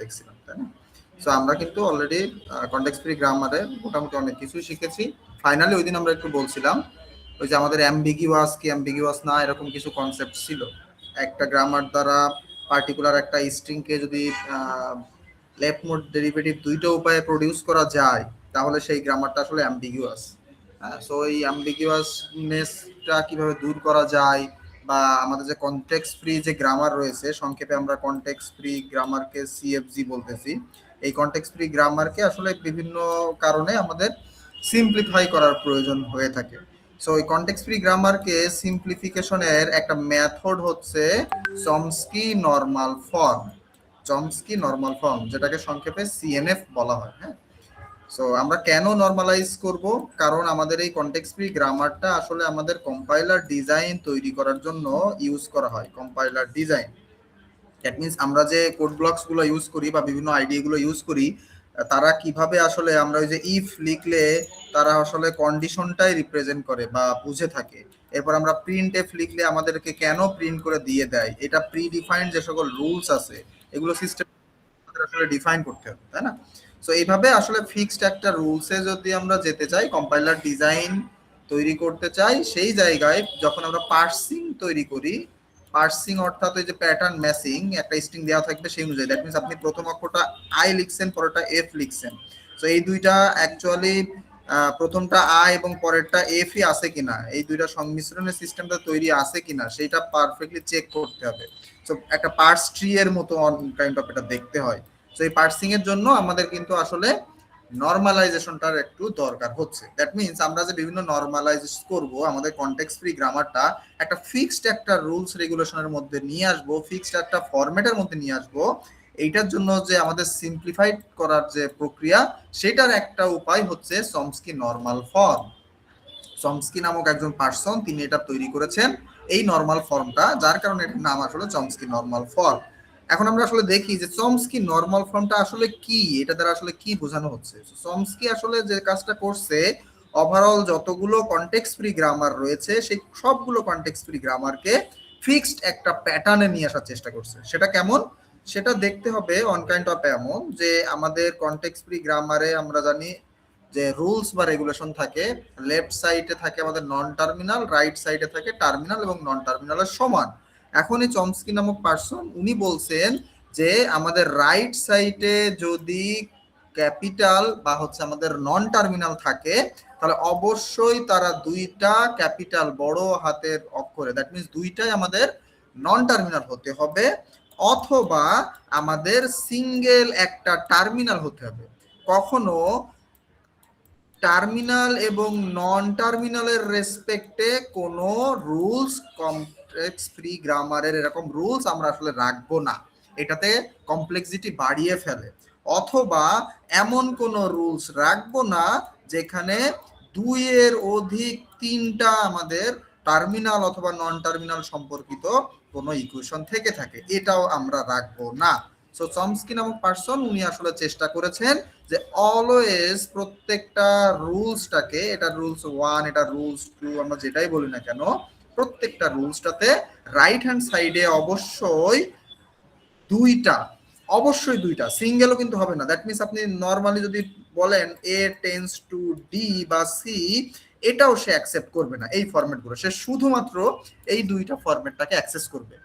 দেখছিলাম, তাই না? সো আমরা কিন্তু অলরেডি কনটেক্সট ফ্রি গ্রামারে মোটামুটি অনেক কিছুই শিখেছি। ফাইনালি ওই দিন আমরা একটু বলছিলাম ওই যে আমাদের অ্যাম্বিগিউয়াস কি অ্যাম্বিগিউয়াস না এরকম কিছু কনসেপ্ট ছিল। একটা গ্রামার দ্বারা পার্টিকুলার একটা স্ট্রিংকে যদি লেফট মোড ডেরিভেটিভ দুইটা উপায়ে প্রডিউস করা যায় তাহলে সেই গ্রামারটা আসলে অ্যাম্বিগিউয়াস। সো এই অ্যাম্বিগিউয়াসনেসটা কিভাবে দূর করা যায়, বা আমাদের যে কনটেক্সট ফ্রি যে গ্রামার রয়েছে, সংক্ষেপে আমরা কনটেক্সট ফ্রি গ্রামারকে সিএফজি বলতেছি, এই কনটেক্সট ফ্রি গ্রামারকে আসলে বিভিন্ন কারণে আমাদের সিম্পলিফাই করার প্রয়োজন হয়ে থাকে। সো এই কনটেক্সট ফ্রি গ্রামারকে সিম্পলিফিকেশনের একটা মেথড হচ্ছে Chomsky normal form. Chomsky normal form, যেটাকে সংক্ষেপে সিএনএফ বলা হয়। হ্যাঁ, সো আমরা কেন নরমালাইজ করব? কারণ আমাদের এই কনটেক্সট ফ্রি গ্রামারটা আসলে আমাদের কম্পাইলার ডিজাইন তৈরি করার জন্য ইউজ করা হয়। কম্পাইলার ডিজাইন দ্যাট মিনস আমরা যে কোড ব্লকস গুলো ইউজ করি বা বিভিন্ন আইডিয়া গুলো ইউজ করি, তারা কিভাবে আসলে আমরা ওই যে ইফ লিখলে তারা আসলে কন্ডিশনটাই রিপ্রেজেন্ট করে বা বুঝে থাকে। এরপর আমরা প্রিন্ট এফ লিখলে আমাদেরকে কেন প্রিন্ট করে দিয়ে দেয়, এটা প্রি ডিফাইন্ড যে সকল রুলস আছে এগুলো সিস্টেম আসলে ডিফাইন করতে হবে, তাই না? সো এইভাবে আসলে ফিক্সড একটা রুলসে যদি আমরা যেতে চাই, কম্পাইলার ডিজাইন তৈরি করতে চাই, সেই জায়গায় যখন আমরা পার্সিং তৈরি করি, পার্সিং অর্থাৎ ওই যে প্যাটার্ন ম্যাচিং, একটা স্ট্রিং দেওয়া থাকবে সেই অনুযায়ী, দ্যাট মিনস আপনি প্রথম অক্ষরটা আই লিখছেন, পরেরটা এফ লিখছেন। সো এই দুইটা অ্যাকচুয়ালি প্রথমটা আই এবং পরেরটা এফই আছে কিনা, এই দুইটা সংমিশ্রণের সিস্টেমটা তৈরি আছে কিনা সেটা পারফেক্টলি চেক করতে হবে। সো একটা পার্স ট্রি এর মতো কাইন্ড অফ এটা দেখতে হয়। সো এই পার্সিং এর জন্য আমাদের কিন্তু আসলে নরমালাইজেশনটার একটু দরকার হচ্ছে। দ্যাট মিনস আমরা যে বিভিন্ন নরমালাইজ করব আমাদের কনটেক্সট ফ্রি গ্রামারটা একটা ফিক্সড একটা রুলস রেগুলেশনের মধ্যে নিয়ে আসবো, ফিক্সড একটা ফরম্যাটের মধ্যে নিয়ে আসবো। এইটার জন্য যে আমাদের সিম্পলিফাইড করার যে প্রক্রিয়া, সেটার একটা উপায় হচ্ছে চমস্কি নরমাল ফর্ম। চমস্কি নামক একজন পার্সন তিনি এটা তৈরি করেছেন, এই নরমাল ফর্মটা, যার কারণে এটার নাম আসলে চমস্কি নরমাল ফর্ম। এখন আমরা আসলে দেখি যে চমস্কি নরমাল ফর্মটা আসলে কি, এটা দ্বারা আসলে কি বোঝানো হচ্ছে। চমস্কি আসলে যে কাজটা করছে, ওভারঅল যতগুলো কনটেক্সট ফ্রি গ্রামার রয়েছে সেই সবগুলো কনটেক্সট ফ্রি গ্রামারকে ফিক্সড একটা প্যাটার্নে নিয়ে আসার চেষ্টা করছে। সেটা কেমন, সেটা দেখতে হবে অন কাইন্ড অফ এমন যে আমাদের কনটেক্সট ফ্রি গ্রামারে আমরা জানি যে রুলস বা রেগুলেশন থাকে, লেফট সাইডে থাকে আমাদের নন টার্মিনাল, রাইট সাইডে থাকে টার্মিনাল এবং নন টার্মিনালের সমান। এখন এই চমস্কি নামক পার্সন উনি বলছেন যে আমাদের রাইট সাইডে যদি ক্যাপিটাল বা হচ্ছে আমাদের নন টার্মিনাল থাকে তাহলে অবশ্যই তারা দুইটা ক্যাপিটাল বড় হাতের অক্ষরে, দ্যাট মিনস দুইটাই আমাদের নন টার্মিনাল হতে হবে, অথবা আমাদের সিঙ্গেল একটা টার্মিনাল হতে হবে। কখনো টার্মিনাল এবং নন টার্মিনালের রেসপেক্টে কোনো রুলস কমপ্লেক্স ফ্রি গ্রামারের এরকম রুলস আমরা আসলে রাখবো না, এটাতে কমপ্লেক্সিটি বাড়িয়ে ফেলে। অথবা এমন কোনো রুলস রাখবো না যেখানে দুইয়ের অধিক তিনটা আমাদের টার্মিনাল অথবা নন টার্মিনাল সম্পর্কিত কোনো ইকুয়েশন থেকে থাকে, এটাও আমরা রাখবো না। সো চমস্কি নামক পার্সন উনি আসলে চেষ্টা করেছেন যে অলওয়েজ প্রত্যেকটা রুলসটাকে, এটা রুলস 1, এটা রুলস 2, আমরা যেটাই বলি না কেন, প্রত্যেকটা রুলসটাতে রাইট হ্যান্ড সাইডে অবশ্যই দুইটা, সিঙ্গেলও কিন্তু হবে না। দ্যাট মিনস আপনি নর্মালি যদি বলেন এ টেন্স টু ডি বা সি, এটাও সে অ্যাকসেপ্ট করবে না এই ফরম্যাটগুলো, সে শুধুমাত্র এই দুইটা ফরম্যাটটাকে অ্যাক্সেস করবে।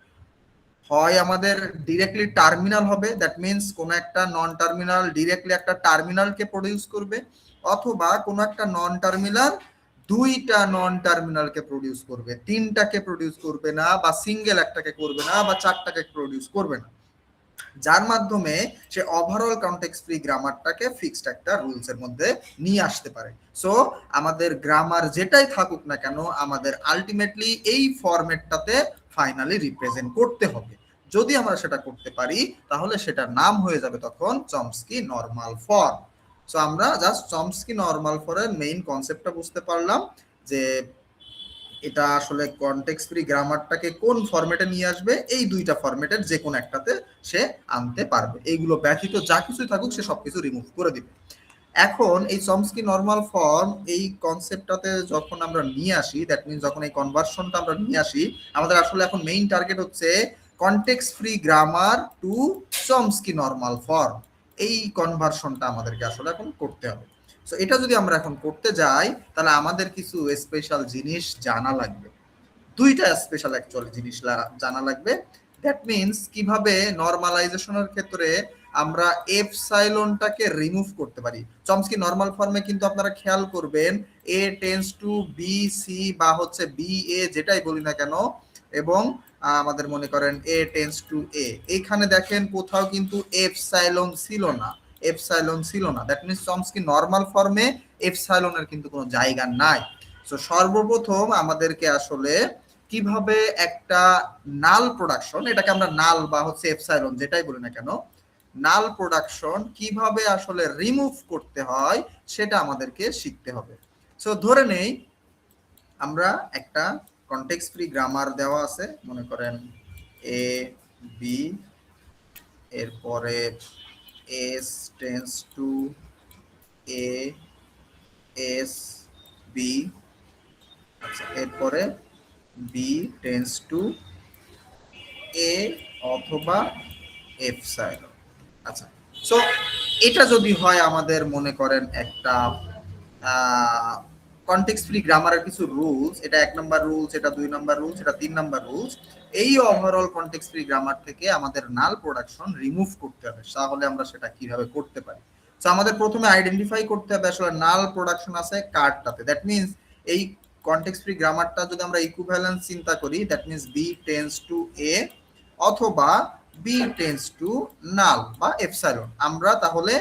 হয় আমাদের ডিরেক্টলি টার্মিনাল হবে, দ্যাট মিনস কোন একটা নন টার্মিনাল ডিরেক্টলি একটা টার্মিনালকে প্রডিউস করবে, অথবা কোন একটা নন টার্মিনাল দুইটা নন টার্মিনালকে প্রডিউস করবে, তিনটাকে প্রডিউস করবে না, বা সিঙ্গেল একটাকে করবে না, বা চারটাকে প্রডিউস করবে না, যার মাধ্যমে সে ওভারঅল কনটেক্সট ফ্রি গ্রামারটাকে ফিক্সড একটা রুলস এর মধ্যে নিয়ে আসতে পারে। সো আমাদের গ্রামার যেটাই থাকুক না কেন আমাদের আলটিমেটলি এই ফরম্যাটটাতে ফাইনালি রিপ্রেজেন্ট করতে হবে। যদি আমরা সেটা করতে পারি তাহলে সেটার নাম হয়ে যাবে তখন চমস্কি নরমাল ফর্ম। সো আমরা জাস্ট চমস্কি নরমাল ফর্মের মেইন কনসেপ্টটা বুঝতে পারলাম যে এটা আসলে কনটেক্সট ফ্রি গ্রামারটাকে কোন ফরম্যাটে নিয়ে আসবে, এই দুইটা ফরম্যাটের যে কোনো একটাতে সে আনতে পারবে, এইগুলো ব্যতীত যা কিছুই থাকুক সে সবকিছু রিমুভ করে দিবে। এখন এই চমস্কি নরমাল ফর্ম এই কনসেপ্টটাতে যখন আমরা নিয়ে আসি, দ্যাট মিনস যখন এই কনভার্সনটা আমরা নিয়ে আসি, আমাদের আসলে এখন মেইন টার্গেট হচ্ছে context free grammar to Chomsky normal form, এই কনভার্সনটা আমাদেরকে আসলে এখন করতে হবে। সো এটা যদি আমরা এখন করতে যাই তাহলে আমাদের কিছু স্পেশাল জিনিস জানা লাগবে, দুইটা স্পেশাল অ্যাকচুয়ালি জিনিস জানা লাগবে। দ্যাট মিনস কিভাবে নরমালাইজেশনের ক্ষেত্রে আমরা এপসাইলনটাকে রিমুভ করতে পারি। চমস্কি নরমাল ফর্মে কিন্তু আপনারা খেয়াল করবেন এ টেন্স টু বি সি বা হচ্ছে বি এ যেটাই বলি না কেন, এবং আমাদের মনে করেন এ টেন্স টু এ, এইখানে দেখেন কোথাও কিন্তু এপসাইলন ছিল না, এপসাইলন ছিল না। দ্যাট মিনস চমস্কি নরমাল ফর্মে এপসাইলনের কিন্তু কোনো জায়গা নাই। তো সর্বপ্রথম আমাদেরকে আসলে কিভাবে একটা নাল প্রোডাকশন, এটাকে আমরা নাল বা হচ্ছে এপসাইলন যেটাই বলি না কেন, নাল প্রোডাকশন কিভাবে আসলে রিমুভ করতে হয় সেটা আমাদেরকে শিখতে হবে। সো ধরে নেই আমরা একটা কনটেক্সট ফ্রি গ্রামার দেওয়া আছে, মনে করেন এ বি, এরপরে S tends to A S B, আচ্ছা এরপরে বি টেন্স টু এ অথবা এপসাইলন। আচ্ছা, সো এটা যদি হয় আমাদের মনে করেন একটা কনটেক্সট ফ্রি গ্রামারের কিছু রুলস, এটা 1 নাম্বার রুলস, এটা 2 নাম্বার রুলস, এটা 3 নাম্বার রুলস, এই ওভারঅল কনটেক্সট ফ্রি গ্রামার থেকে আমাদের নাল প্রোডাকশন রিমুভ করতে হবে। তাহলে আমরা সেটা কিভাবে করতে পারি? সো আমাদের প্রথমে আইডেন্টিফাই করতে হবে আসলে নাল প্রোডাকশন আছে কারটাতে। দ্যাট মিনস এই কনটেক্সট ফ্রি গ্রামারটা যদি আমরা ইকুইভ্যালেন্স চিন্তা করি, that means B tends to A অথবা বি টেন্স টু নাল বা এপসাইলন। আমরা তাহলে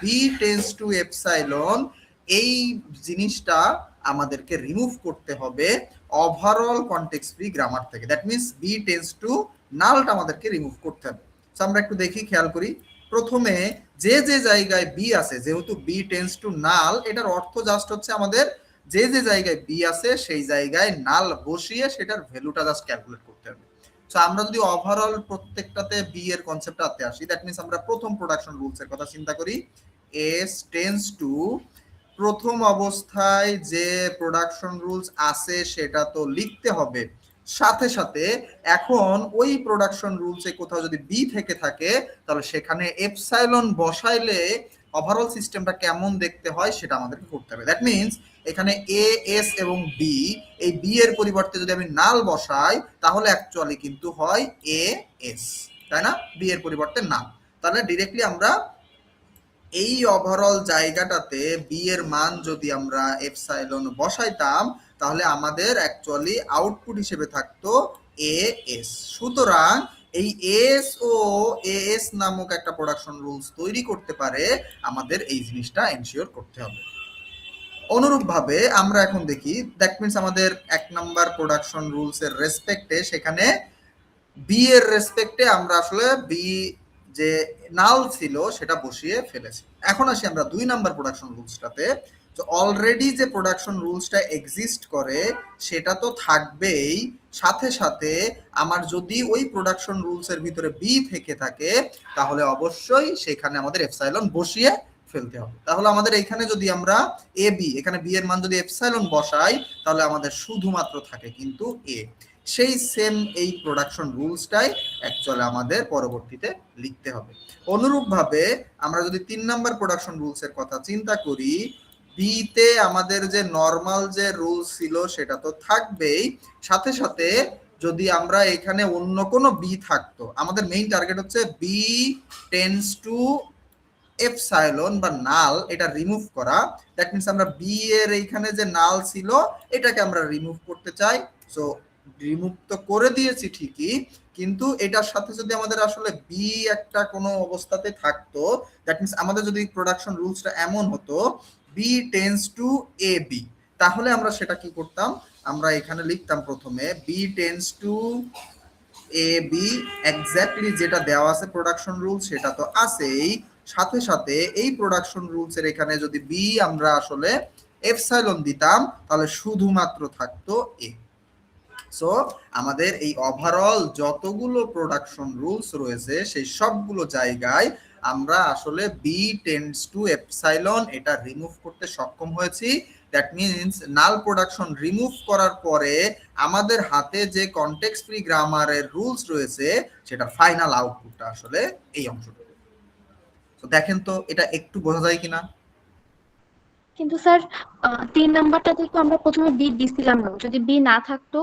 বি টেন্স টু এপসাইলন এই জিনিসটা আমাদেরকে রিমুভ করতে হবে ওভারঅল কনটেক্সট ফ্রি গ্রামার থেকে। That means B tends to নালটা আমাদেরকে রিমুভ করতে হবে। সো আমরা একটু দেখি, খেয়াল করি। প্রথমে যে যে জায়গায় বি আছে, যেহেতু বি টেন্স টু নাল, এটার অর্থ জাস্ট হচ্ছে আমাদের যে যে জায়গায় বি আছে সেই জায়গায় নাল বসিয়ে সেটার ভ্যালুটা জাস্ট ক্যালকুলেট করতে হবে। সো আমরা যদি ওভারঅল প্রত্যেকটাতে বি এর কনসেপ্টটাতে আসি, দ্যাট মিনস আমরা প্রথম প্রোডাকশন রুলস এর কথা চিন্তা করি। এস টেন্স টু, প্রথম অবস্থায় যে প্রোডাকশন রুলস আছে সেটা তো লিখতে হবে, সাথে সাথে এখন ওই প্রোডাকশন রুলসে কোথাও যদি বি থেকে থাকে তাহলে সেখানে এপসাইলন বসাইলে ওভারঅল সিস্টেমটা কেমন দেখতে হয় সেটা আমাদেরকে করতে হবে। দ্যাট মিনস এখানে এ এস এবং বি, এই বি এর পরিবর্তে যদি আমি নাল বসাই তাহলে অ্যাকচুয়ালি কিন্তু হয় এ এস, তাই না? বি এর পরিবর্তে নাল। তাহলে ডিরেক্টলি আমরা এই ওভারঅল জায়গাটাতে বি এর মান যদি আমরা এপসাইলন বসাইতাম তাহলে আমাদের অ্যাকচুয়ালি আউটপুট হিসেবে থাকতো এ এস। সুতরাং এই এস ও এএস নামক একটা প্রোডাকশন রুলস তৈরি করতে পারে আমাদের এই জিনিসটা এনশিওর করতে হবে। অনুরূপভাবে আমরা এখন দেখি, দ্যাট মিনস আমাদের 1 নাম্বার প্রোডাকশন রুলস এর রেসপেক্টে সেখানে বি এর রেসপেক্টে আমরা আসলে বি যে নাল ছিল সেটা বসিয়ে ফেলেছি। এখন আসি আমরা 2 নাম্বার প্রোডাকশন রুলসটাতে। তো অলরেডি যে প্রোডাকশন রুলসটা এক্সিস্ট করে সেটা তো থাকবেই, সাথে সাথে আমার যদি ওই প্রোডাকশন রুলস এর ভিতরে বি থেকে থাকে তাহলে অবশ্যই সেখানে আমাদের এপসাইলন বসিয়ে ফেলতে হবে। তাহলে আমাদের এখানে যদি আমরা এ বি, এখানে বি এর মান যদি এপসাইলন বসাই তাহলে আমাদের শুধুমাত্র থাকে কিন্তু এ। সেই সেম এই প্রোডাকশন রুলসটাই অ্যাকচুয়ালি আমাদের পরবর্তীতে লিখতে হবে। অনুরূপভাবে আমরা যদি 3 নাম্বার প্রোডাকশন রুলস এর কথা চিন্তা করি, বি তে আমাদের যে নরমাল যে রুলস ছিল সেটা তো থাকবেই, সাথে সাথে যদি আমরা এখানে অন্য কোনো বি থাকতো, আমাদের মেইন টার্গেট হচ্ছে বি টেন্স টু এপসাইলন বা নাল, এটা রিমুভ করা। দ্যাট মিনস আমরা বি এর এইখানে যে নাল ছিল এটাকে আমরা রিমুভ করতে চাই। সো রিমুভ তো করে দিয়েছি ঠিকই, কিন্তু এটার সাথে যদি আমাদের আসলে বি একটা কোনো অবস্থাতে থাকতো, দ্যাট মিনস আমাদের যদি প্রোডাকশন রুলসটা এমন হতো B tends to A B, তাহলে আমরা সেটা কি করতাম, আমরা এখানে লিখতাম প্রথমে B tends to A B, exactly যেটা দেওয়া আছে প্রোডাকশন রুল সেটা তো আছেই, সাথে সাথে এই প্রোডাকশন রুলস এর এখানে যদি বি আমরা আসলে এপসাইলন দিতাম তাহলে শুধুমাত্র থাকতো এ। সো আমাদের এই ওভারঅল যতগুলো প্রোডাকশন রুলস রয়েছে সেই সবগুলো জায়গায় আমরা আসলে বি টেন্ডস টু এপসাইলন এটা রিমুভ করতে সক্ষম হয়েছি। That means null production remove করার পরে আমাদের হাতে যে কনটেক্সট ফ্রি গ্রামারের রুলস রয়েছে সেটা ফাইনাল আউটপুটটা আসলে এই অংশটা। তো দেখেন তো এটা একটু বোঝা যায় কিনা। কিন্তু স্যার 3 নাম্বারটাতে তো আমরা প্রথমে বি দিছিলাম না, যদি বি না থাকতো?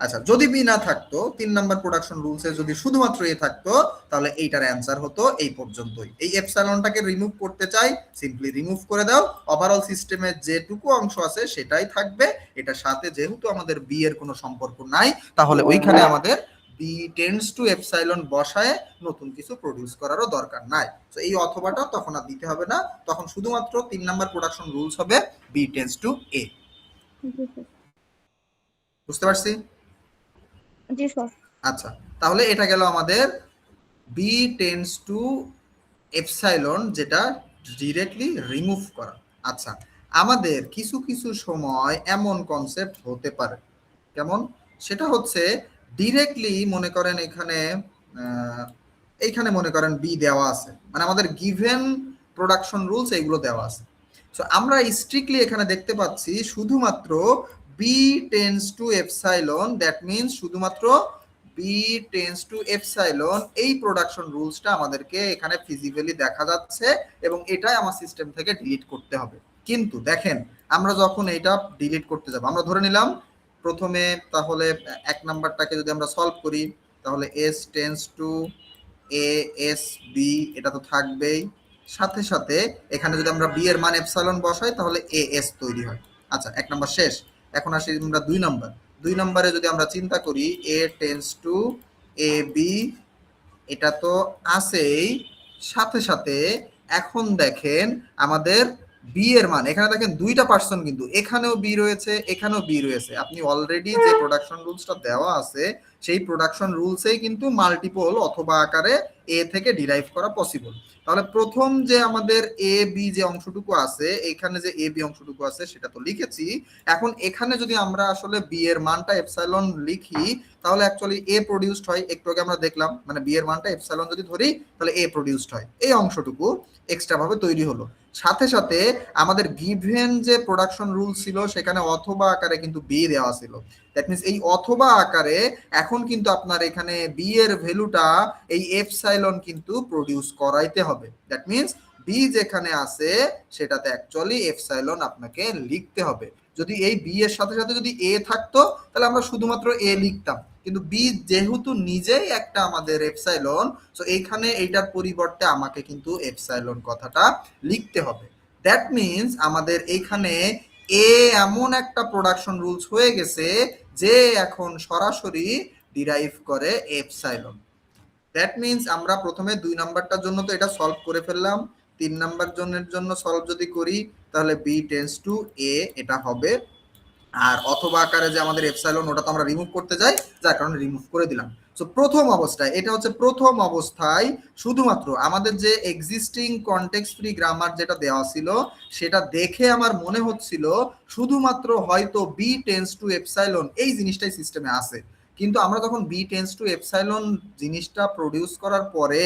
আচ্ছা, যদি বি না থাকতো, 3 নাম্বার প্রোডাকশন রুলসে যদি শুধুমাত্র এ থাকতো, তাহলে এইটার অ্যান্সার হতো এই পর্যন্তই। এই এপসাইলনটাকে রিমুভ করতে চাই, সিম্পলি রিমুভ করে দাও, ওভারঅল সিস্টেমের যেটুকু অংশ আছে সেটাই থাকবে। এটার সাথে যেহেতু আমাদের বি এর কোনো সম্পর্ক নাই, তাহলে ওইখানে আমাদের বি টেন্ডস টু এপসাইলন বসায় নতুন কিছু প্রডিউস করারও দরকার নাই। তো এই অথবাটা তখন আর দিতে হবে না, তখন শুধুমাত্র 3 নাম্বার প্রোডাকশন রুলস হবে বি টেন্ডস টু এ। বুঝতে পারছি? জি স্যার। আচ্ছা, তাহলে এটা গেল আমাদের বি টেন্ডস টু এপসাইলন, যেটা ডিরেক্টলি রিমুভ করা। আচ্ছা, আমাদের কিছু কিছু সময় এমন কনসেপ্ট হতে পারে, কেমন? সেটা হচ্ছে ডিরেক্টলি মনে করেন এইখানে মনে করেন বি দেওয়া আছে, মানে আমাদের গিভেন প্রোডাকশন রুলস এইগুলো দেওয়া আছে। সো আমরা স্ট্রিক্টলি এখানে দেখতে পাচ্ছি শুধুমাত্র B tends to epsilon, that means শুধুমাত্র বি টেন্ডস টু এপসাইলন এই প্রোডাকশন রুলসটা আমাদেরকে এখানে ফিজিক্যালি দেখা যাচ্ছে এবং এটাই আমার সিস্টেম থেকে ডিলিট করতে হবে। কিন্তু দেখেন, আমরা যখন এটা ডিলিট করতে যাব, আমরা ধরে নিলাম প্রথমে, তাহলে 1 নাম্বারটাকে যদি আমরা সলভ করি, তাহলে S tends to A S B, এটা তো থাকবেই। সাথে সাথে এখানে যদি আমরা বি এর মান এপসাইলন বসাই তাহলে এ এস তৈরি হয়। আচ্ছা, 1 নাম্বার শেষ। এখন আসি আমরা 2 নাম্বার। 2 নাম্বারে যদি আমরা চিন্তা করি এ টেন্ডস টু এ বি, এটা তো আছেই। সাথে সাথে এখন দেখেন আমাদের বি এর মান, এখানে দেখেন 2টা পার্সন, কিন্তু এখানেও বি রয়েছে, এখানেও বি রয়েছে। আপনি অলরেডি যে প্রোডাকশন রুলসটা দেওয়া আছে সেই প্রোডাকশন রুলসেই কিন্তু মাল্টিপল অথবা আকারে এ থেকে ডিরাইভ করা পসিবল। তাহলে প্রথম যে আমাদের এ বি যে অংশটুকু আছে, এখানে যে এ বি অংশটুকু আছে সেটা তো লিখেছি। এখন এখানে যদি আমরা আসলে বি এর মানটা এপসাইলন লিখি তাহলে অ্যাকচুয়ালি এ প্রোডিউসড হয়। একটু আগে আমরা দেখলাম, মানে বি এর মানটা এপসাইলন যদি ধরি তাহলে এ প্রোডিউসড হয়। এই অংশটুকু এক্সট্রা ভাবে তৈরি হলো। সাথে সাথে আমাদের গিভেন যে প্রোডাকশন রুল ছিল সেখানে অথবা আকারে কিন্তু বি দেওয়া ছিল। দ্যাট মিনস এই অথবা আকারে এখন কিন্তু আপনার এখানে বি এর ভ্যালুটা এই এপসাইলন কিন্তু প্রডিউস করাইতে হবে। দ্যাট মিনস বি যেখানে আছে সেটাতে অ্যাকচুয়ালি এপসাইলন আপনাকে লিখতে হবে। যদি এই বি এর সাথে সাথে যদি এ থাকতো তাহলে আমরা শুধুমাত্র এ লিখতাম, কিন্তু বি যেহেতু নিজেই একটা আমাদের এপসাইলন, সো এইখানে এইটার পরিবর্তে আমাকে কিন্তু এপসাইলন কথাটা লিখতে হবে। দ্যাট মিনস আমাদের এইখানে এ এমন একটা প্রোডাকশন রুলস হয়ে গেছে যে এখন সরাসরি ডিরাইভ করে এপসাইলন। দ্যাট মিনস আমরা প্রথমে 2 নাম্বারটার জন্য তো এটা সলভ করে ফেললাম। 3 নাম্বার জনের জন্য সলভ যদি করি তাহলে বি টেন্ডস টু এ এটা হবে। আর অথবা আকারে যে আমাদের এপসাইলন, ওটা তো আমরা রিমুভ করতে যাই, যার কারণে রিমুভ করে দিলাম। সো প্রথম অবস্থায়, এটা হচ্ছে প্রথম অবস্থায় শুধুমাত্র আমাদের যে এক্সিস্টিং কনটেক্সট ফ্রি গ্রামার যেটা দেওয়া ছিল সেটা দেখে আমার মনে হচ্ছিল শুধুমাত্র হয়তো বি টেন্স টু এপসাইলন এই জিনিসটাই সিস্টেমে আছে। কিন্তু আমরা যখন বি টেন্স টু এপসাইলন জিনিসটা প্রডিউস করার পরে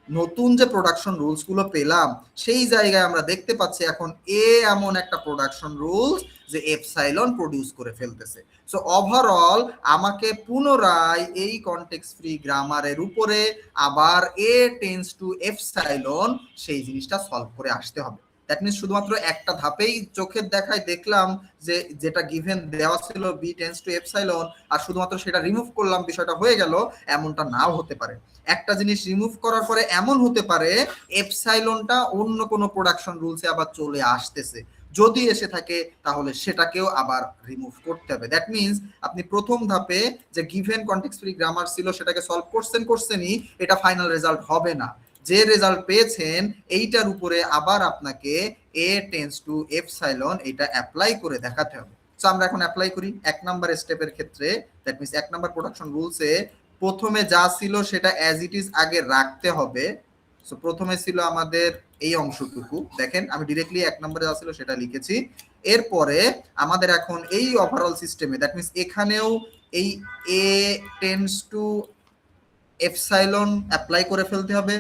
নতুন যে প্রোডাকশন রুলস গুলো পেলাম, সেই জায়গায় আমরা দেখতে পাচ্ছি এখন এ এমন একটা প্রোডাকশন রুলস যে এপসাইলন প্রডিউস করে ফেলতেছে। সো ওভারঅল আমাকে পুনরায় এই কনটেক্সট ফ্রি গ্রামারের উপরে আবার এ টেন্স টু এপসাইলন সেই জিনিসটা সলভ করে আসতে হবে। দ্যাট মিনস শুধুমাত্র একটা ধাপেই চোখের দেখায় দেখলাম যে যেটা গিভেন দেওয়া ছিল বি টেন্স টু এপসাইলন, আর শুধুমাত্র সেটা রিমুভ করলাম বিষয়টা হয়ে গেল, এমনটা নাও হতে পারে। একটা জিনিস রিমুভ করার পরে এমন হতে পারে এপসাইলনটা অন্য কোনো প্রোডাকশন রুলসে আবার চলে আসতেছে। যদি এসে থাকে তাহলে সেটাকেও আবার রিমুভ করতে হবে। দ্যাট মিনস আপনি প্রথম ধাপে যে গিভেন কনটেক্সট ফ্রি গ্রামার ছিল সেটাকে সলভ করছেনই, এটা ফাইনাল রেজাল্ট হবে না। যে রেজাল্ট পেয়েছেন এইটার উপরে আবার আপনাকে এ টেন্স টু এপসাইলন এটা অ্যাপ্লাই করে দেখাতে হবে। সো আমরা এখন অ্যাপ্লাই করি 1 নাম্বার স্টেপের ক্ষেত্রে। দ্যাট মিনস 1 নাম্বার প্রোডাকশন রুলসে প্রথমে যা ছিল সেটা অ্যাজ ইট ইজ আগে রাখতে হবে। সো প্রথমে ছিল আমাদের এই অংশটুকু, দেখেন আমি ডিরেক্টলি 1 নম্বরে যা ছিল সেটা লিখেছি। এরপরে আমাদের এখন এই ওভারঅল সিস্টেমে দ্যাট মিনস এখানেও এই A tends to epsilon apply করে ফেলতে হবে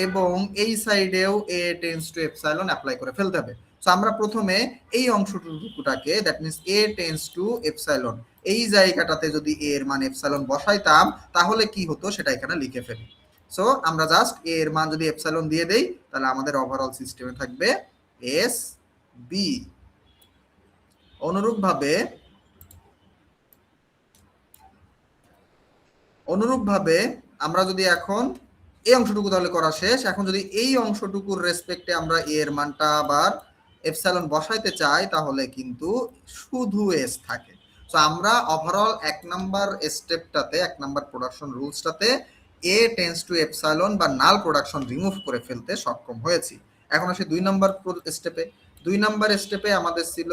এবং এই সাইডেও A tends to epsilon apply করে ফেলতে হবে। সো আমরা প্রথমে এই অংশটুকুটাকে, that means A tends to epsilon, এই জায়গাটাতে যদি এ এর মান এপসাইলন বসাইতাম তাহলে কি হতো সেটা এখানে লিখে ফেলি। সো আমরা জাস্ট এ এর মান যদি এপসাইলন দিয়ে দেই তাহলে আমাদের ওভারঅল সিস্টেমে থাকবে এস বি। অনুরূপভাবে আমরা যদি এখন এই অংশটুকু তাহলে করা শেষ, এখন যদি এই অংশটুকুর রেসপেক্টে আমরা এ এর মানটা আবার এপসাইলন বসাইতে চাই তাহলে কিন্তু শুধু এস থাকে। সো আমরা ওভারঅল 1 নাম্বার স্টেপটাতে, 1 নাম্বার প্রোডাকশন রুলসটাতে এ টেন্স টু এপসাইলন বা নাল প্রোডাকশন রিমুভ করে ফেলতে সক্ষম হয়েছি। এখন আসে 2 নাম্বার স্টেপে। 2 নাম্বার স্টেপে আমাদের ছিল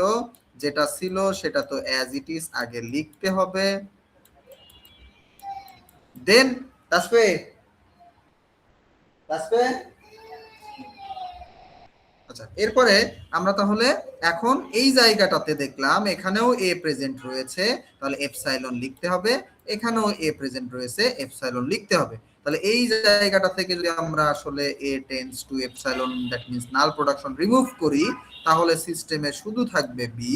যেটা ছিল সেটা তো অ্যাজ ইট ইজ আগে লিখতে হবে, দেন আচ্ছা এরপরে আমরা তাহলে এখন এই জায়গাটাতে দেখলাম এখানেও এ প্রেজেন্ট রয়েছে, তাহলে এপসাইলন লিখতে হবে, এখানেও এ প্রেজেন্ট রয়েছে, এপসাইলন লিখতে হবে। তাহলে এই জায়গাটা থেকে যদি আমরা আসলে A tends to epsilon, that means null production remove করি তাহলে সিস্টেমে শুধু থাকবে বি,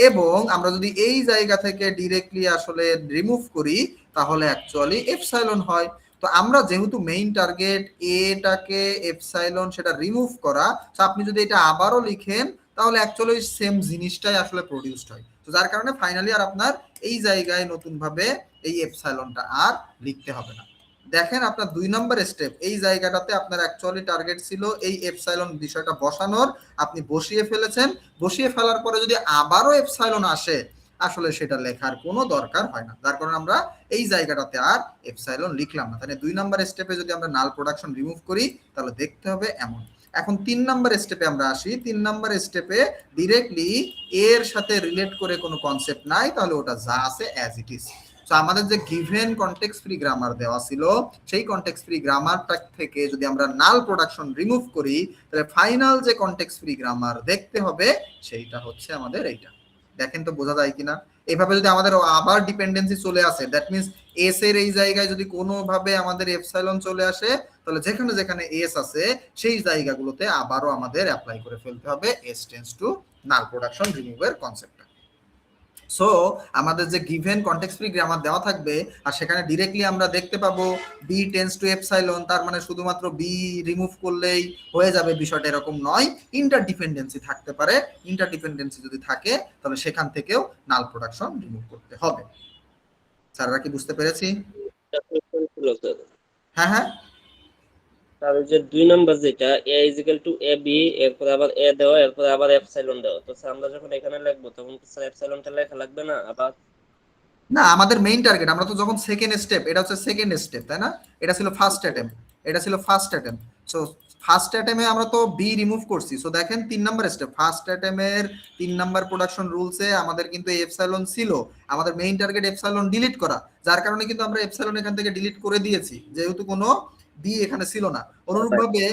এবং আমরা যদি এই জায়গা থেকে ডিরেক্টলি আসলে রিমুভ করি তাহলে অ্যাকচুয়ালি এপসাইলন হয়। তো আমরা যেহেতু মেইন টার্গেট এটাকে এপসাইলন সেটা রিমুভ করা, তো আপনি যদি এটা আবারও লিখেন তাহলে অ্যাকচুয়ালি সেম জিনিসটাই আসলে প্রডিউসড হয়। তো যার কারণে ফাইনালি আর আপনার এই জায়গায় নতুন ভাবে এই এপসাইলনটা আর লিখতে হবে না। দেখেন আপনার 2 নম্বর স্টেপ, এই জায়গাটাতে আপনার অ্যাকচুয়ালি টার্গেট ছিল এই এপসাইলন বিষয়টা বসানোর, আপনি বসিয়ে ফেলেছেন। বসিয়ে ফেলার পরে যদি আবারও এপসাইলন আসে আসলে সেটা লেখার কোনো দরকার হয় না, যার কারণে আমরা এই জায়গাটাতে আর এপসাইলন লিখলাম না। তাহলে 2 নাম্বার স্টেপে যদি আমরা নাল প্রোডাকশন রিমুভ করি তাহলে দেখতে হবে এমন। এখন 3 নাম্বার স্টেপে আমরা আসি। 3 নাম্বার স্টেপে ডিরেক্টলি এর সাথে রিলেট করে কোনো কনসেপ্ট নাই, তাহলে ওটা যা আছে অ্যাজ ইট ইজ। সো আমাদের যে গিভেন কনটেক্সট ফ্রি গ্রামার দেওয়া ছিল সেই কনটেক্সট ফ্রি গ্রামারটা থেকে যদি আমরা নাল প্রোডাকশন রিমুভ করি তাহলে ফাইনাল যে কনটেক্সট ফ্রি গ্রামার দেখতে হবে সেইটা হচ্ছে আমাদের এইটা। দেখেন তো বোঝা যায় কিনা? এইভাবে যদি আমাদের আবার ডিপেন্ডেন্সি চলে আসে, দ্যাট মিন্স এস এর এই জায়গায় যদি কোনোভাবে আমাদের এপসাইলন চলে আসে তাহলে যেখানে যেখানে এস আছে সেই জায়গাগুলোতে আবারও আমাদের অ্যাপ্লাই করে ফেলতে হবে S tends to null production রিমুভের কনসেপ্টটা। সো আমাদের যে গিভেন কনটেক্সট ফ্রি গ্রামার দেওয়া থাকবে আর সেখানে ডিরেক্টলি আমরা দেখতে পাবো বি টেন্স টু এপসাইলন, তার মানে শুধুমাত্র বি রিমুভ করলেই হয়ে যাবে, বিষয়টা এরকম নয়। ইন্টারডিপেন্ডেন্সি থাকতে পারে, ইন্টারডিপেন্ডেন্সি যদি থাকে তাহলে সেখান থেকেও নাল প্রোডাকশন রিমুভ করতে হবে। স্যাররা কি বুঝতে পেরেছি? হ্যাঁ হ্যাঁ। তার যে 2 নাম্বার যেটা a ইজিক্যাল টু এ বি, এরপর আবার এ দেওয়া, এরপর আবার এপসাইলন দেওয়া, তো স্যার আমরা যখন এখানে লিখবো তখন কি স্যার এপসাইলনটা লেখা লাগবে না আবার? না, আমাদের মেইন টার্গেট, আমরা তো যখন সেকেন্ড স্টেপ, এটা হচ্ছে সেকেন্ড স্টেপ তাই না, এটা ছিল ফার্স্ট অ্যাটেম্প, এটা ছিল ফার্স্ট অ্যাটেম্প। সো ফার্স্ট অ্যাটেম্পে আমরা তো বি রিমুভ করছি। সো দেখেন 3 নাম্বার স্টেপ, ফার্স্ট অ্যাটেম্পের 3 নাম্বার প্রোডাকশন রুলসে আমাদের কিন্তু এপসাইলন ছিল, আমাদের মেইন টার্গেট এপসাইলন ডিলিট করা, যার কারণে কিন্তু আমরা এপসাইলন এখান থেকে ডিলিট করে দিয়েছি যেহেতু কোনো বি এখানে ছিল না। অনুরূপভাবে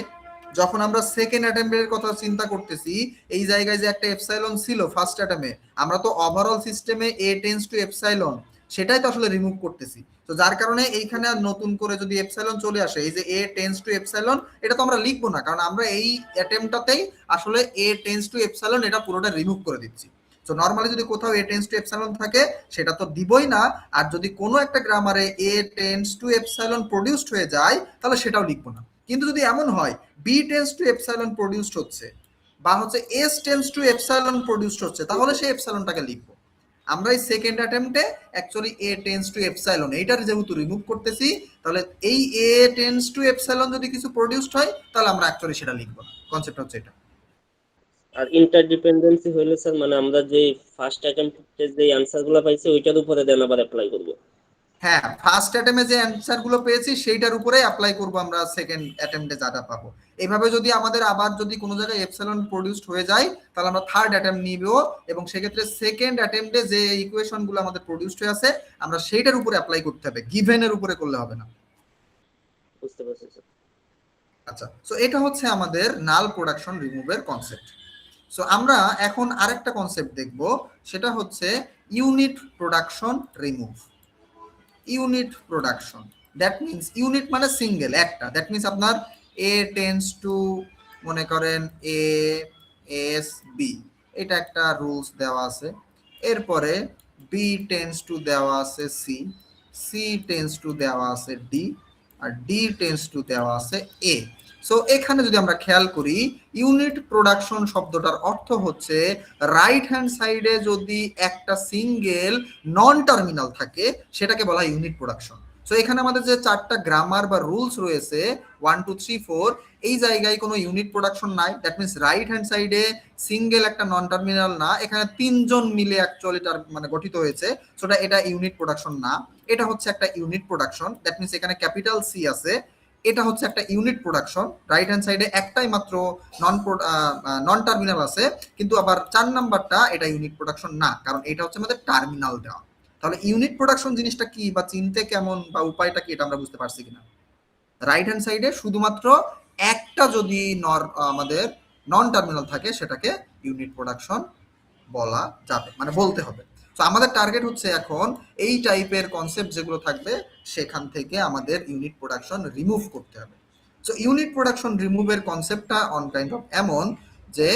যখন আমরা সেকেন্ড অ্যাটেম্পের কথা চিন্তা করতেছি এই জায়গায় যে একটা এপসাইলন ছিল ফার্স্ট অ্যাটেম্পে, আমরা তো ওভারঅল সিস্টেমে এ টেন্স টু এপসাইলন সেটাই তো আসলে রিমুভ করতেছি। তো যার কারণে এইখানে আর নতুন করে যদি এপসাইলন চলে আসে, এই যে এ টেন্স টু এপসাইলন, এটা তো আমরা লিখবো না, কারণ আমরা এই অ্যাটেম্পটাতেই আসলে এ টেন্স টু এপসাইলন এটা পুরোটা রিমুভ করে দিচ্ছি। তো নরমালি যদি কোথাও এ টেন্স টু এপসাইলন থাকে সেটা তো দিবই না, আর যদি কোনো একটা গ্রামারে এ টেন্স টু এপসাইলন প্রডিউসড হয়ে যায় তাহলে সেটাও লিখবো না। কিন্তু যদি এমন হয় B tends to epsilon produced হচ্ছে বা হচ্ছে S tends to epsilon produced হচ্ছে তাহলে সেই এপসাইলনটাকে লিখবো। আমরা এই সেকেন্ড অ্যাটেম্পটে actually A tends to epsilon এইটার যেহেতু রিমুভ করতেছি, তাহলে এই এ টেন্স টু এপসাইলন যদি কিছু প্রডিউসড হয় তাহলে আমরা অ্যাকচুয়ালি সেটা লিখবো না। কনসেপ্ট হচ্ছে এটা। আর ইন্টারডিপেন্ডেন্সি হইলে স্যার মানে আমরা যে ফার্স্ট অ্যাটেম্পটে যে অ্যানসারগুলো পাইছি ওইটার উপরে দেন আবার অ্যাপ্লাই করব। হ্যাঁ, ফার্স্ট অ্যাটেম্পে যে অ্যানসারগুলো পেয়েছি সেইটার উপরে অ্যাপ্লাই করব আমরা সেকেন্ড অ্যাটেম্পটে যাটা পাবো। এইভাবে যদি আমাদের আবার যদি কোনো জায়গায় এপসাইলন প্রডিউসড হয়ে যায় তাহলে আমরা থার্ড অ্যাটেম্পট নিব এবং সেক্ষেত্রে সেকেন্ড অ্যাটেম্পটে যে ইকুয়েশনগুলো আমাদের প্রডিউসড হয়ে আছে আমরা সেইটার উপরে অ্যাপ্লাই করতে হবে, গিভেনের উপরে করলে হবে না। বুঝতে পারছি স্যার। আচ্ছা, সো এটা হচ্ছে আমাদের নাল প্রোডাকশন রিমুভের কনসেপ্ট। সো আমরা এখন আরেকটা কনসেপ্ট দেখব, সেটা হচ্ছে unit production remove. Unit production, that means unit মানে সিঙ্গেল একটা, দ্যাট মিন্স আপনার এ টেন্স টু মনে করেন এ এস বি, এটা একটা রুলস দেওয়া আছে। এরপরে বি টেন্স টু দেওয়া আছে সি, সি টেন্স টু দেওয়া আছে ডি, আর ডি টেন্স টু দেওয়া আছে এ। সো এখানে যদি আমরা খেয়াল করি, ইউনিট প্রোডাকশন শব্দটার অর্থ হচ্ছে রাইট হ্যান্ড সাইডে যদি একটা সিঙ্গেল নন টার্মিনাল থাকে সেটাকে বলা হয় ইউনিট প্রোডাকশন। সো এখানে আমাদের যে চারটা গ্রামার বা রুলস রয়েছে 1 2 3 4, এই জায়গায় কোনো ইউনিট প্রোডাকশন নাই। দ্যাট মিনস রাইট হ্যান্ড সাইডে সিঙ্গেল একটা নন টার্মিনাল না, এখানে তিনজন মিলে অ্যাকচুয়ালি মানে গঠিত হয়েছে। সো এটা ইউনিট প্রোডাকশন না, এটা হচ্ছে একটা ইউনিট প্রোডাকশন। দ্যাট মিনস এখানে ক্যাপিটাল সি আছে, এটা হচ্ছে একটা ইউনিট প্রোডাকশন। রাইট হ্যান্ড সাইডে একটাই মাত্র নন টার্মিনাল আছে, কিন্তু আবার 4 নাম্বারটা এটা ইউনিট প্রোডাকশন না, কারণ এটা হচ্ছে আমাদের টার্মিনাল দেওয়া। তাহলে ইউনিট প্রোডাকশন জিনিসটা কি বা চিনতে কেমন বা উপায়টা কি, এটা আমরা বুঝতে পারছি কিনা? রাইট হ্যান্ড সাইডে শুধুমাত্র একটা যদি আমাদের নন টার্মিনাল থাকে সেটাকে ইউনিট প্রোডাকশন বলা যাবে, মানে বলতে হবে। তো আমাদের টার্গেট হচ্ছে এখন এই টাইপের কনসেপ্ট যেগুলো থাকবে সেখান থেকে আমাদের ইউনিট প্রোডাকশন রিমুভ করতে হবে। সো ইউনিট প্রোডাকশন রিমুভের কনসেপ্টটা অন কাইন্ড অফ এমন যে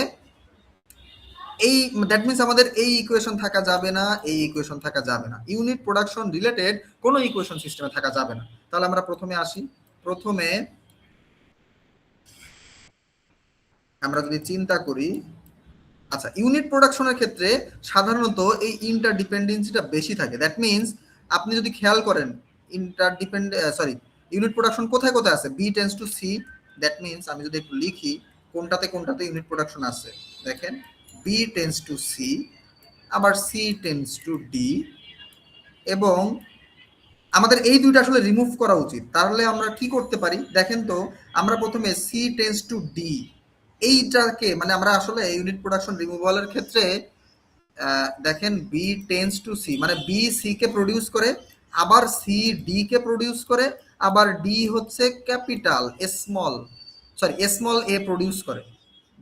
এই দ্যাট মিনস আমাদের এই ইকুয়েশন থাকা যাবে না, এই ইকুয়েশন থাকা যাবে না, ইউনিট প্রোডাকশন রিলেটেড কোনো ইকুয়েশন সিস্টেমে থাকা যাবে না। তাহলে আমরা প্রথমে আসি। প্রথমে আমরা যদি চিন্তা করি, আচ্ছা ইউনিট প্রোডাকশনের ক্ষেত্রে সাধারণত এই ইন্টারডিপেন্ডেন্সিটা বেশি থাকে। দ্যাট মিনস আপনি যদি খেয়াল করেন ইউনিট প্রোডাকশন কোথায় কোথায় আছে, B tends to C. That means আমি যদি একটু লিখি কোনটাতে কোনটাতে ইউনিট প্রোডাকশন আছে, দেখেন বি টেন্স টু সি, আবার সি টেন্স টু ডি, এবং আমাদের এই দুইটা আসলে রিমুভ করা উচিত। তাহলে আমরা কি করতে পারি দেখেন তো, আমরা প্রথমে সি টেন্স টু ডি এইটাকে, মানে আমরা আসলে ইউনিট প্রোডাকশন রিমুভালের ক্ষেত্রে দেখেন বি টেন্স টু সি, মানে বি সি কে প্রডিউস করে, আবার সি ডি কে প্রডিউস করে, আবার ডি হচ্ছে ক্যাপিটাল স্মল এ প্রডিউস করে।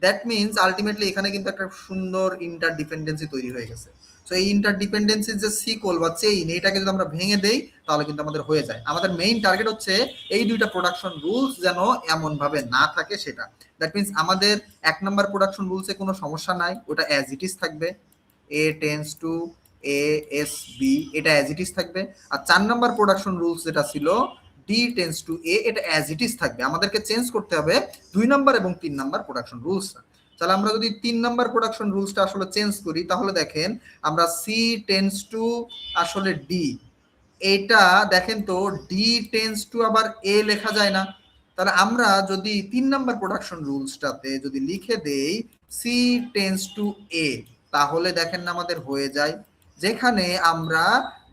দ্যাট মিনস আলটিমেটলি এখানে কিন্তু একটা সুন্দর ইন্টারডিপেন্ডেন্সি তৈরি হয়ে গেছে। সো এই ইন্টারডিপেন্ডেন্সির যে সিকল বা চেইন, এটাকে যদি আমরা ভেঙে দেই তাহলে কিন্তু আমাদের হয়ে যায়। আমাদের মেইন টার্গেট হচ্ছে এই দুইটা প্রোডাকশন রুলস যেন এমন ভাবে না থাকে সেটা। দ্যাট মিনস আমাদের 1 নাম্বার প্রোডাকশন রুলসে কোনো সমস্যা নাই, ওটা অ্যাজ ইট ইজ থাকবে, A tends to A S B, এটা অ্যাজ ইট ইজ থাকবে। আর 4 নাম্বার প্রোডাকশন রুলস যেটা ছিল ডি টেন্স টু এ, এটা অ্যাজ ইট ইজ থাকবে। আমাদেরকে চেঞ্জ করতে হবে 2 নাম্বার এবং 3 নাম্বার প্রোডাকশন রুলসটা। তাহলে আমরা যদি 3 নাম্বার প্রোডাকশন রুলসটা আসলে চেঞ্জ করি, তাহলে দেখেন আমরা সি টেন্স টু আসলে ডি, এটা দেখেন তো ডি টেন্স টু আবার এ লেখা যায় না। তাহলে আমরা যদি 3 নাম্বার প্রোডাকশন রুলসটাতে যদি লিখে দেই সি টেন্স টু এ, তাহলে দেখেন না আমাদের হয়ে যায়, যেখানে আমরা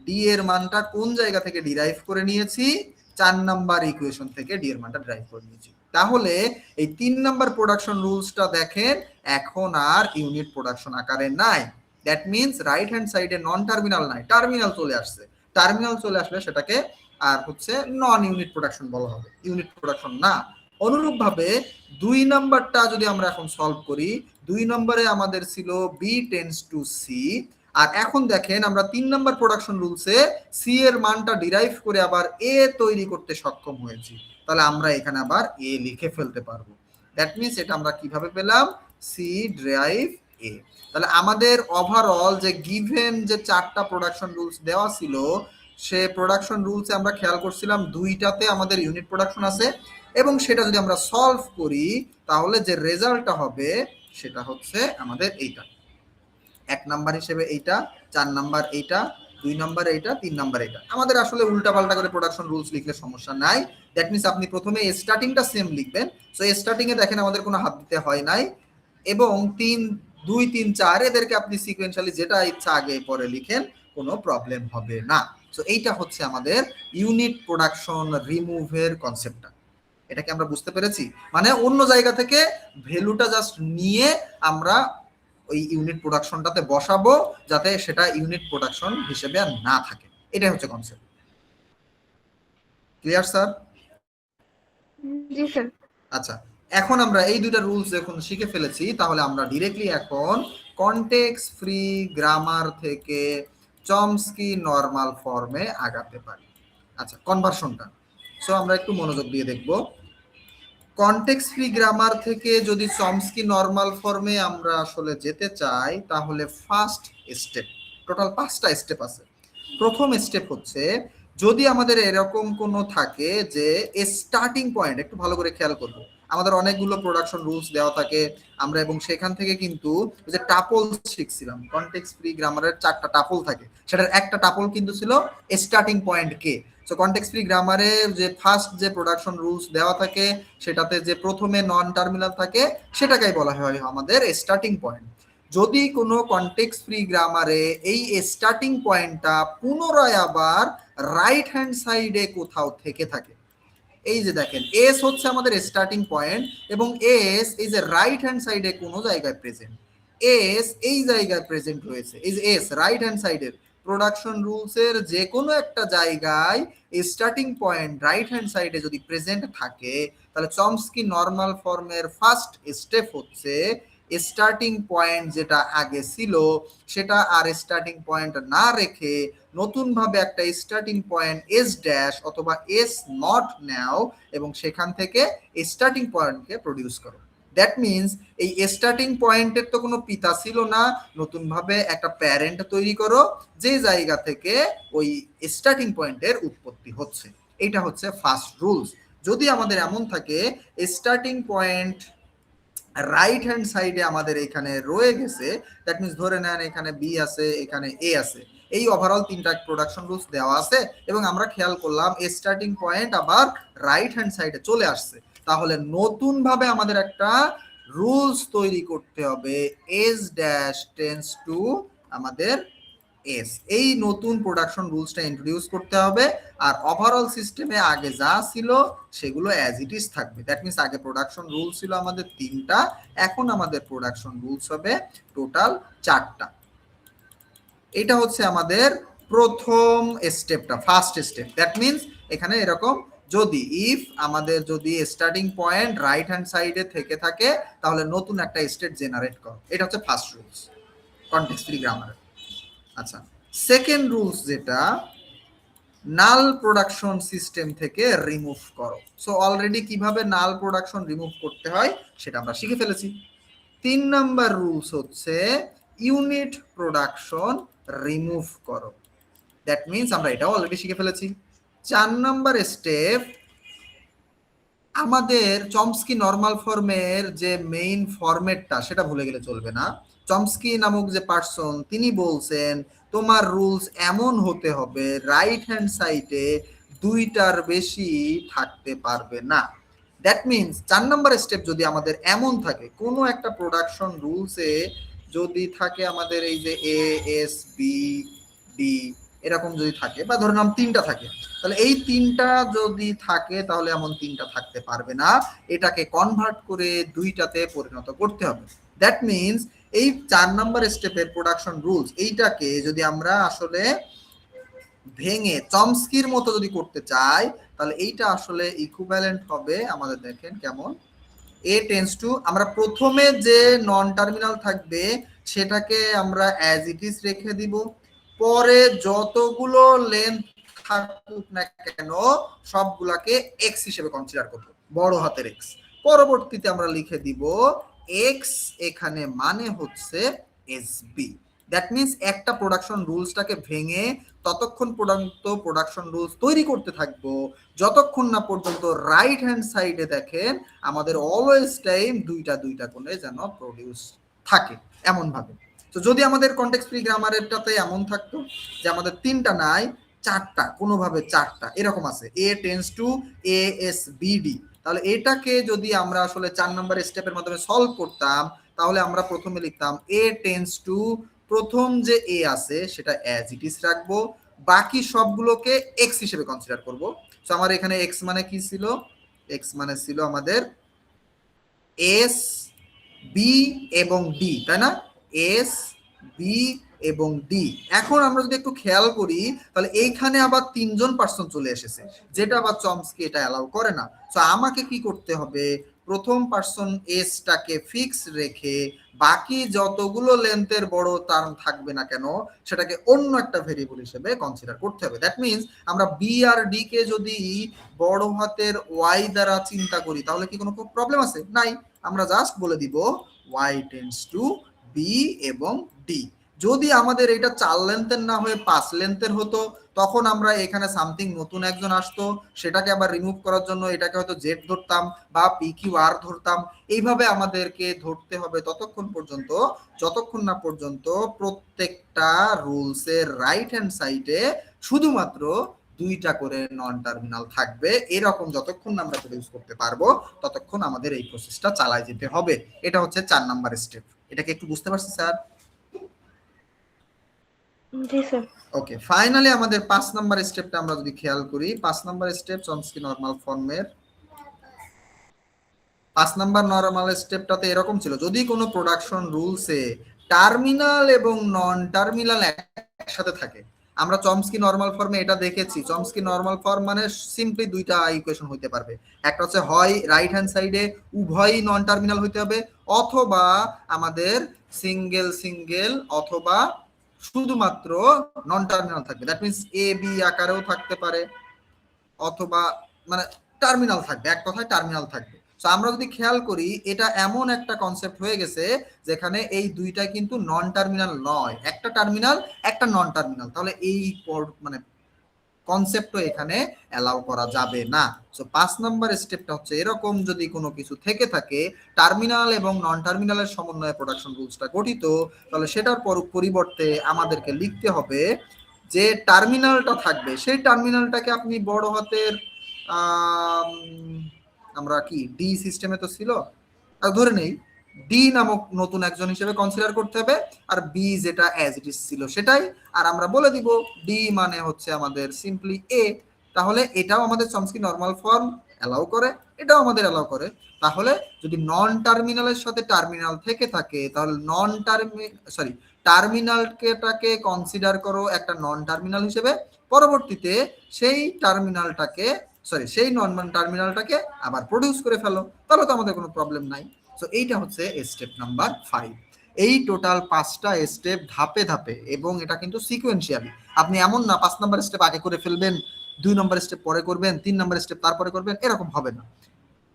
ডি এর মানটা কোন জায়গা থেকে ডিরাইভ করে নিয়েছি, 4 নাম্বার ইকুয়েশন থেকে ডি এর মানটা ডিরাইভ করে নিয়েছি। তাহলে এই 3 নাম্বার প্রোডাকশন রুলসটা দেখেন এখন আর ইউনিট প্রোডাকশন আকারে নাই। দ্যাট মিনস রাইট হ্যান্ড সাইডে নন টার্মিনাল নাই, টার্মিনাল চলে আসছে। টার্মিনাল চলে আসলে সেটাকে আর হচ্ছে নন ইউনিট প্রোডাকশন বলা হবে, ইউনিট প্রোডাকশন না। অনুরূপভাবে 2 নাম্বারটা যদি আমরা এখন সলভ করি, 2 নম্বরে আমাদের ছিল বি টেন্স টু সি, আর এখন দেখেন আমরা 3 নাম্বার প্রোডাকশন রুলসে সি এর মানটা ডিরাইভ করে আবার এ তৈরি করতে সক্ষম হয়েছি। তাহলে আমরা এখানে আবার এ লিখে ফেলতে পারবো। দ্যাট মিনস এটা আমরা কিভাবে পেলাম, সি ড্রাইভ এ। তাহলে আমাদের ওভারঅল যে গিভেন যে 4টা প্রোডাকশন রুলস দেওয়া ছিল, সে প্রোডাকশন রুলসে আমরা খেয়াল করছিলাম 2টাতে আমাদের ইউনিট প্রোডাকশন আছে, এবং সেটা যদি আমরা সলভ করি তাহলে যে রেজাল্টটা হবে সেটা হচ্ছে আমাদের এইটা, 1 নাম্বার হিসেবে এইটা, 4 নাম্বার এইটা, 2 নাম্বার এইটা, 3 নাম্বার এইটা। আমাদের আসলে উল্টা পাল্টা করে প্রোডাকশন রুলস লিখলে সমস্যা নাই। দ্যাট মিনস আপনি প্রথমে স্টার্টিংটা সেম লিখবেন। সো স্টার্টিং এ দেখেন আমাদের কোনো হাত দিতে হয় নাই, এবং 3 2 3 4 এদেরকে আপনি সিকোয়েন্সিয়ালি যেটা ইচ্ছা আগে পরে লিখেন, কোনো প্রবলেম হবে না। সো এইটা হচ্ছে আমাদের ইউনিট প্রোডাকশন রিমুভের কনসেপ্টটা। এটাকে আমরা বুঝতে পেরেছি, মানে অন্য জায়গা থেকে ভ্যালুটা জাস্ট নিয়ে আমরা ওই ইউনিট প্রোডাকশনটাতে বসাবো যাতে সেটা ইউনিট প্রোডাকশন হিসেবে আর না থাকে। এটাই হচ্ছে কনসেপ্ট। Clear sir? জি স্যার। আচ্ছা, এখন আমরা এই দুইটা রুলস যখন শিখে ফেলেছি, তাহলে আমরা ডিরেক্টলি এখন কনটেক্সট ফ্রি গ্রামার থেকে চমস্কি নরমাল ফর্মে আগাতে পারি। আচ্ছা, কনভার্সনটা। সো আমরা একটু মনোযোগ দিয়ে দেখব। কনটেক্সট ফ্রি গ্রামার থেকে যদি চমস্কি নরমাল ফর্মে আমরা আসলে যেতে চাই তাহলে ফার্স্ট স্টেপ, টোটাল 5টা স্টেপ আছে। প্রথম স্টেপ হচ্ছে, যদি আমাদের এরকম কোনো থাকে যে স্টার্টিং পয়েন্ট, একটু ভালো করে খেয়াল করবো, আমাদের অনেকগুলো প্রোডাকশন রুলস দেওয়া থাকে আমরা, এবং সেখান থেকে কিন্তু যে টাপল শিখছিলাম, কনটেক্সট ফ্রি গ্রামারের 4টা টাপল থাকে, সেটার একটা টাপল কিন্তু ছিল স্টার্টিং পয়েন্ট কে। সো কনটেক্সট ফ্রি গ্রামারে যে ফার্স্ট যে প্রোডাকশন রুলস দেওয়া থাকে সেটাতে যে প্রথমে নন টার্মিনাল থাকে সেটাকেই বলা হয় আমাদের স্টার্টিং পয়েন্ট। যদি কোনো কনটেক্সট ফ্রি গ্রামারে এই স্টার্টিং পয়েন্টটা পুনরায় আবার রাইট হ্যান্ড সাইডে কোথাও থেকে থাকে, এই যে দেখেন এস হচ্ছে আমাদের স্টার্টিং পয়েন্ট এবং এস এই যে রাইট হ্যান্ড সাইডে কোনো জায়গায় প্রেজেন্ট, এস এই জায়গায় প্রেজেন্ট রয়েছে, এই যে এস রাইট হ্যান্ড সাইডের প্রোডাকশন রুলসের যে কোনো একটা জায়গায় স্টার্টিং পয়েন্ট রাইট হ্যান্ড সাইডে যদি প্রেজেন্ট থাকে তাহলে চমস্কি নরমাল ফর্মের ফার্স্ট স্টেপ হচ্ছে স্টার্টিং পয়েন্ট যেটা আগে ছিল সেটা আর স্টার্টিং পয়েন্ট না রেখে নতুন ভাবে একটা স্টার্টিং পয়েন্ট এস ড্যাশ অথবা এস নট নাও এবং সেখান থেকে স্টার্টিং পয়েন্টকে প্রডিউস করো। দ্যাট মিনস এই স্টার্টিং পয়েন্টের তো কোনো পিতা ছিল না, নতুন ভাবে একটা প্যারেন্ট তৈরি করো যে জায়গা থেকে ওই স্টার্টিং পয়েন্টের উৎপত্তি হচ্ছে। এটা হচ্ছে ফার্স্ট রুলস। যদি আমাদের এমন থাকে স্টার্টিং পয়েন্ট রাইট হ্যান্ড সাইডে আমাদের এখানে রয়ে গেছে, দ্যাট মিনস ধরে নেন এখানে বি আছে, এখানে এ আছে, এই ওভারঅল 3টা প্রোডাকশন রুলস দেওয়া আছে এবং আমরা খেয়াল করলাম স্টার্টিং পয়েন্ট আবার রাইট হ্যান্ড সাইডে চলে আসছে, তাহলে নতুন ভাবে আমাদের একটা রুলস তৈরি করতে হবে এস ড্যাশ টেন্স টু আমাদের এস, এই নতুন প্রোডাকশন রুলসটা ইন্ট্রোডিউস করতে হবে। আর ওভারঅল সিস্টেমে আগে যা ছিল সেগুলো অ্যাজ ইট ইজ থাকবে। দ্যাট মিনস আগে প্রোডাকশন রুল ছিল আমাদের 3টা, এখন আমাদের প্রোডাকশন রুলস হবে টোটাল 4টা। এটা হচ্ছে আমাদের প্রথম স্টেপটা, ফার্স্ট স্টেপ। দ্যাট মিনস এখানে এরকম, যদি ইফ আমাদের যদি স্টার্টিং পয়েন্ট রাইট হ্যান্ড সাইডে থেকে থাকে তাহলে নতুন একটা স্টেট জেনারেট করো, এটা হচ্ছে ফার্স্ট রুলস কনটেক্সট ফ্রি গ্রামারে। আচ্ছা, সেকেন্ড রুলস যেটা নাল প্রোডাকশন সিস্টেম থেকে রিমুভ করো। সো অলরেডি কিভাবে নাল প্রোডাকশন রিমুভ করতে হয় সেটা আমরা শিখে ফেলেছি। 3 নাম্বার রুলস হচ্ছে ইউনিট প্রোডাকশন রিমুভ করো, দ্যাট মিনস আমরা এটাও অলরেডি শিখে ফেলেছি। 4 নাম্বার স্টেপ, আমাদের চমস্কি নরমাল ফর্মের যে মেইন ফরম্যাটটা সেটা ভুলে গেলে চলবে না। চমস্কি নামক যে পার্সন তিনি বলছেন তোমার রুলস এমন হতে হবে রাইট হ্যান্ড সাইডে 2টার বেশি থাকতে পারবে না। দ্যাট মিনস 4 নাম্বার স্টেপ যদি আমাদের এমন থাকে, কোনো একটা প্রোডাকশন রুলসে যদি থাকে আমাদের এই যে এ এস বি ডি এরকম যদি থাকে, বা ধরে নাম 3টা থাকে, তাহলে এই 3টা যদি থাকে তাহলে এমন 3টা থাকতে পারবে না, এটাকে কনভার্ট করে 2টাতে পরিণত করতে হবে। দ্যাট মিনস এই 4 নাম্বার স্টেপের প্রোডাকশন রুলস এইটাকে যদি আমরা আসলে ভেঙে চমস্কির মতো যদি করতে চাই তাহলে এইটা আসলে ইকুইভ্যালেন্ট হবে আমাদের, দেখেন কেমন, এ টেন্স টু, আমরা প্রথমে যে নন টার্মিনাল থাকবে সেটাকে আমরা অ্যাজ ইট ইজ রেখে দিব, পরে যতগুলো লেন্থ থাকুক না কেন সবগুলাকে এক্স হিসেবে কনসিডার করব, বড় হাতের এক্স। পরবর্তীতে আমরা লিখে দিব এক্স এখানে মানে হচ্ছে এসবি। দ্যাট মিনস একটা প্রোডাকশন রুলসটাকে ভেঙে ততক্ষণ পর্যন্ত প্রোডাকশন রুলস তৈরি করতে থাকবো যতক্ষণ না পর্যন্ত রাইট হ্যান্ড সাইডে দেখেন আমাদের অলওয়েজ টাইম 2টা করে যেন প্রডিউস থাকে এমন ভাবে। তো যদি আমাদের কনটেক্সট ফ্রি গ্রামারেরটাতে এমন থাকতো যে আমাদের 3টা নাই 4টা, কোনোভাবে 4টা এরকম আছে, A tends to A S B D, তাহলে এটাকে যদি আমরা আসলে 4 নাম্বার স্টেপের মাধ্যমে সলভ করতাম তাহলে আমরা প্রথমে লিখতাম এ টেন্স টু, প্রথম যে এ আছে সেটা অ্যাজ ইট ইজ রাখবো, বাকি সবগুলোকে এক্স হিসেবে কনসিডার করব। সো আমার এখানে এক্স মানে কি ছিল, এক্স মানে ছিল আমাদের এস বি এবং ডি, তাই না, এস বি এবং ডি। এখন আমরা যদি একটু খেয়াল করি তাহলে এইখানে আবার 3জন পার্সন চলে এসেছে, যেটা আবার চমস্কি এটা অ্যালাউ করে না। সো আমাকে কি করতে হবে, প্রথম পার্সন এসটাকে ফিক্স রেখে বাকি যতগুলো লেন্থের বড় টার্ম থাকবে না কেন সেটাকে অন্য একটা ভেরিয়েবল হিসেবে কনসিডার করতে হবে। দ্যাট মিনস আমরা বি আর ডি কে যদি বড় হাতের ওয়াই দ্বারা চিন্তা করি তাহলে কি কোনো প্রবলেম আছে? নাই। আমরা জাস্ট বলে দিব ওয়াই টেন্ডস টু বি এবং ডি। যদি আমাদের এটা 4 লেন্থের না হয়ে 5 লেন্থের হতো তখন আমরা এখানে সামথিং নতুন একজন আসতো, সেটাকে আবার রিমুভ করার জন্য এটাকে হয়তো জেড ধরতাম বা পি কিউ আর ধরতাম। এইভাবে আমাদেরকে ধরতে হবে ততক্ষণ পর্যন্ত যতক্ষণ না পর্যন্ত প্রত্যেকটা রুলসের রাইট হ্যান্ড সাইডে শুধুমাত্র 2টা করে নন টার্মিনাল থাকবে। এরকম যতক্ষণ আমরা প্রডিউস করতে পারবো ততক্ষণ আমাদের এই প্রসেসটা চালায় যেতে হবে। এটা হচ্ছে 4 নাম্বার স্টেপ। এটাকে একটু বুঝতে পারছি স্যার? জি স্যার। ওকে, ফাইনালি আমাদের 5 নাম্বার স্টেপটা আমরা যদি খেয়াল করি, 5 নাম্বার স্টেপ চমস্কি নরমাল ফর্মের 5 নাম্বার নরমাল স্টেপটাতে এরকম ছিল, যদি কোনো প্রোডাকশন রুলসে টার্মিনাল এবং নন টার্মিনাল একসাথে থাকে। আমরা চমস্কি নরমাল ফর্মে এটা দেখেছি। চমস্কি নরমাল ফর্ম মানে সিম্পলি 2টা ইকুয়েশন হইতে পারবে। একটা হচ্ছে হয় রাইট হ্যান্ড সাইডে উভয়ই নন টার্মিনাল হইতে হবে, অথবা আমাদের সিঙ্গেল সিঙ্গেল অথবা শুধুমাত্র নন টার্মিনাল থাকবে। দ্যাট মিনস এ বি আকারেও থাকতে পারে, অথবা মানে টার্মিনাল থাকবে, এক কথায় টার্মিনাল থাকবে। সো আমরা যদি খেয়াল করি এটা এমন একটা কনসেপ্ট হয়ে গেছে যেখানে এই দুইটা কিন্তু নন টার্মিনাল নয়, একটা টার্মিনাল একটা নন টার্মিনাল, তাহলে এই মানে কনসেপ্টও এখানে অ্যালাউ করা যাবে না। সো 5 নাম্বার স্টেপটা হচ্ছে এরকম, যদি কোনো কিছু থেকে থাকে টার্মিনাল এবং নন টার্মিনালের সমন্বয়ে প্রোডাকশন রুলসটা গঠিত, তাহলে সেটার পরিবর্তে আমাদেরকে লিখতে হবে যে টার্মিনালটা থাকবে সেই টার্মিনালটাকে আপনি বড় হাতের আমরা কি ডি সিস্টেমে তো ছিল, ধরে নেই ডি নামক নতুন একজন হিসেবে কনসিডার করতে হবে, আর বি যেটা অ্যাজ ইট ইজ ছিল সেটাই, আর আমরা বলে দিব ডি মানে হচ্ছে আমাদের সিম্পলি এ। তাহলে এটাও আমাদের চমস্কি নরমাল ফর্ম অ্যালাউ করে, এটাও আমাদের অ্যালাউ করে। তাহলে যদি নন টার্মিনালের সাথে টার্মিনাল থেকে থাকে তাহলে টার্মিনালটাকে কনসিডার করো একটা নন টার্মিনাল হিসেবে, পরবর্তীতে সেই নন টার্মিনালটাকে আবার প্রডিউস করে ফেলো, তাহলে তো আমাদের কোনো প্রবলেম নাই। সো এইটা হচ্ছে স্টেপ নাম্বার 5। এই টোটাল 5টা স্টেপ ধাপে ধাপে, এবং এটা কিন্তু সিকোয়েন্সিয়ালি। আপনি এমন না 5 নাম্বার স্টেপ আগে করে ফেলবেন, 2 নাম্বার স্টেপ পরে করবেন, 3 নাম্বার স্টেপ তারপরে করবেন, এরকম হবে না।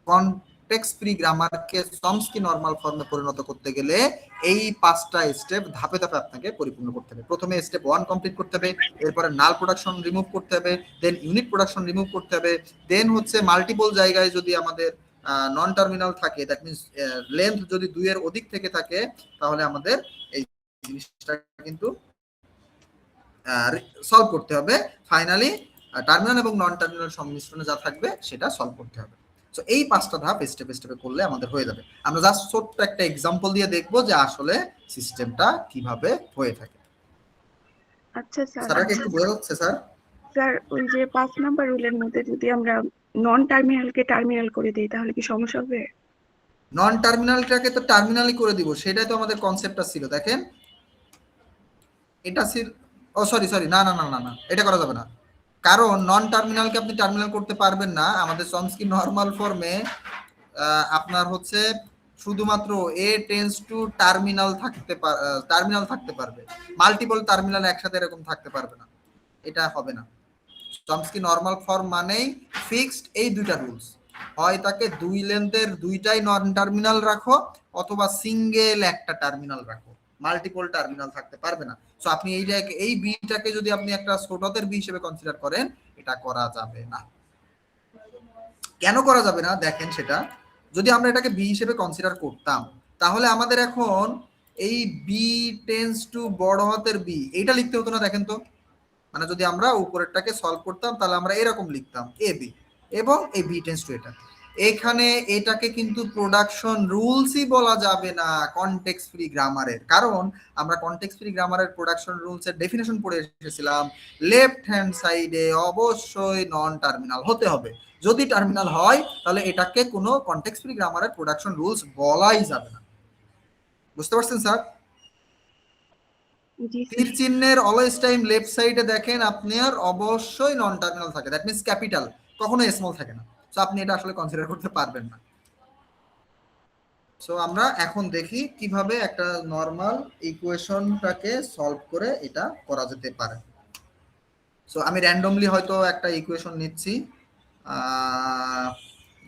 কনটেক্সট ফ্রি গ্রামারকে চমস্কি নরমাল ফর্মে পরিণত করতে গেলে এই 5টা স্টেপ ধাপে ধাপে আপনাকে পরিপূর্ণ করতে হবে। প্রথমে স্টেপ 1 কমপ্লিট করতে হবে, এরপরে নাল প্রোডাকশন রিমুভ করতে হবে, দেন ইউনিট প্রোডাকশন রিমুভ করতে হবে, দেন হচ্ছে মাল্টিপল জায়গায় যদি আমাদের নন টার্মিনাল থাকে, দ্যাট মিনস লেন্থ যদি 2 এর অধিক থেকে থাকে তাহলে আমাদের এই জিনিসটা কিন্তু সলভ করতে হবে। ফাইনালি টার্মিনাল এবং নন টার্মিনাল সংমিশ্রণে যা থাকবে সেটা সলভ করতে হবে। সো এই 5টা ধাপ স্টেপে স্টেপে করলে আমাদের হয়ে যাবে। আমরা জাস্ট ছোট্ট একটা এক্সাম্পল দিয়ে দেখবো যে আসলে সিস্টেমটা কিভাবে হয়ে থাকে। আচ্ছা স্যার, স্যার একটু বোঝা যাচ্ছে স্যার? স্যার ওই যে 5 নাম্বার রুলের মধ্যে যদি আমরা নন টার্মিনালকে টার্মিনাল করে দিই তাহলে কি সমস্যা হবে? নন টার্মিনালটাকে তো টার্মিনালই করে দিব, সেটাই তো আমাদের কনসেপ্টটা ছিল। দেখেন এটা সরি না না না না না, এটা করা যাবে না, কারণ নন টার্মিনালকে আপনি টার্মিনাল করতে পারবেন না। আমাদের চমস্কি নরমাল ফর্মে আপনার হচ্ছে শুধুমাত্র এ টেন্ডস টু টার্মিনাল থাকতে পারবে, মাল্টিপল টার্মিনাল একসাথে এরকম থাকতে পারবে না, এটা হবে না। চমস্কি নরমাল ফর্ম মানেই ফিক্সড এই 2টা রুলস, হয় তাকে 2 লেন্থের 2টাই নন টার্মিনাল রাখো, অথবা সিঙ্গেল একটা টার্মিনাল রাখো, মাল্টিপল টার্মিনাল থাকতে পারবে না। সো আপনি এই বিটাকে যদি আপনি একটা ছোটদের বি হিসেবে কনসিডার করেন, এটা করা যাবে না। কেন করা যাবে না দেখেন, সেটা যদি আমরা এটাকে বি হিসেবে কনসিডার করতাম তাহলে আমাদের এখন এই বি টেন্ডস টু বড় হাতের বি এইটা লিখতে হতো না। দেখেন তো, মানে যদি আমরা উপরেরটাকে সলভ করতাম তাহলে আমরা এরকম লিখতাম এ বি, এবং এই বি টেন্ডস টু এটা। এখানে এটাকে কিন্তু প্রোডাকশন রুলসই বলা যাবে না কনটেক্সট ফ্রি গ্রামারের, কারণ আমরা কনটেক্সট ফ্রি গ্রামারের প্রোডাকশন রুলস এর ডেফিনেশন পড়ে এসেছিলাম লেফট হ্যান্ড সাইডে অবশ্যই নন টার্মিনাল হতে হবে। যদি টার্মিনাল হয় তাহলে এটাকে কোনো কনটেক্সট ফ্রি গ্রামারের প্রোডাকশন রুলস বলাই যাবে না। বুঝতে পারছেন স্যার? তীর চিহ্নের অলওয়েজ টাইম লেফট সাইডে দেখেন আপনার অবশ্যই নন টার্মিনাল থাকে, দ্যাট মিন্স ক্যাপিটাল, কখনো স্মল থাকে না। সো আপনি এটা আসলে কনসিডার করতে পারবেন না। সো আমরা এখন দেখি কিভাবে একটা নর্মাল ইকুয়েশনটাকে সলভ করে এটা করা যেতে পারে। সো আমি র্যান্ডমলি হয়তো একটা ইকুয়েশন নিচ্ছি,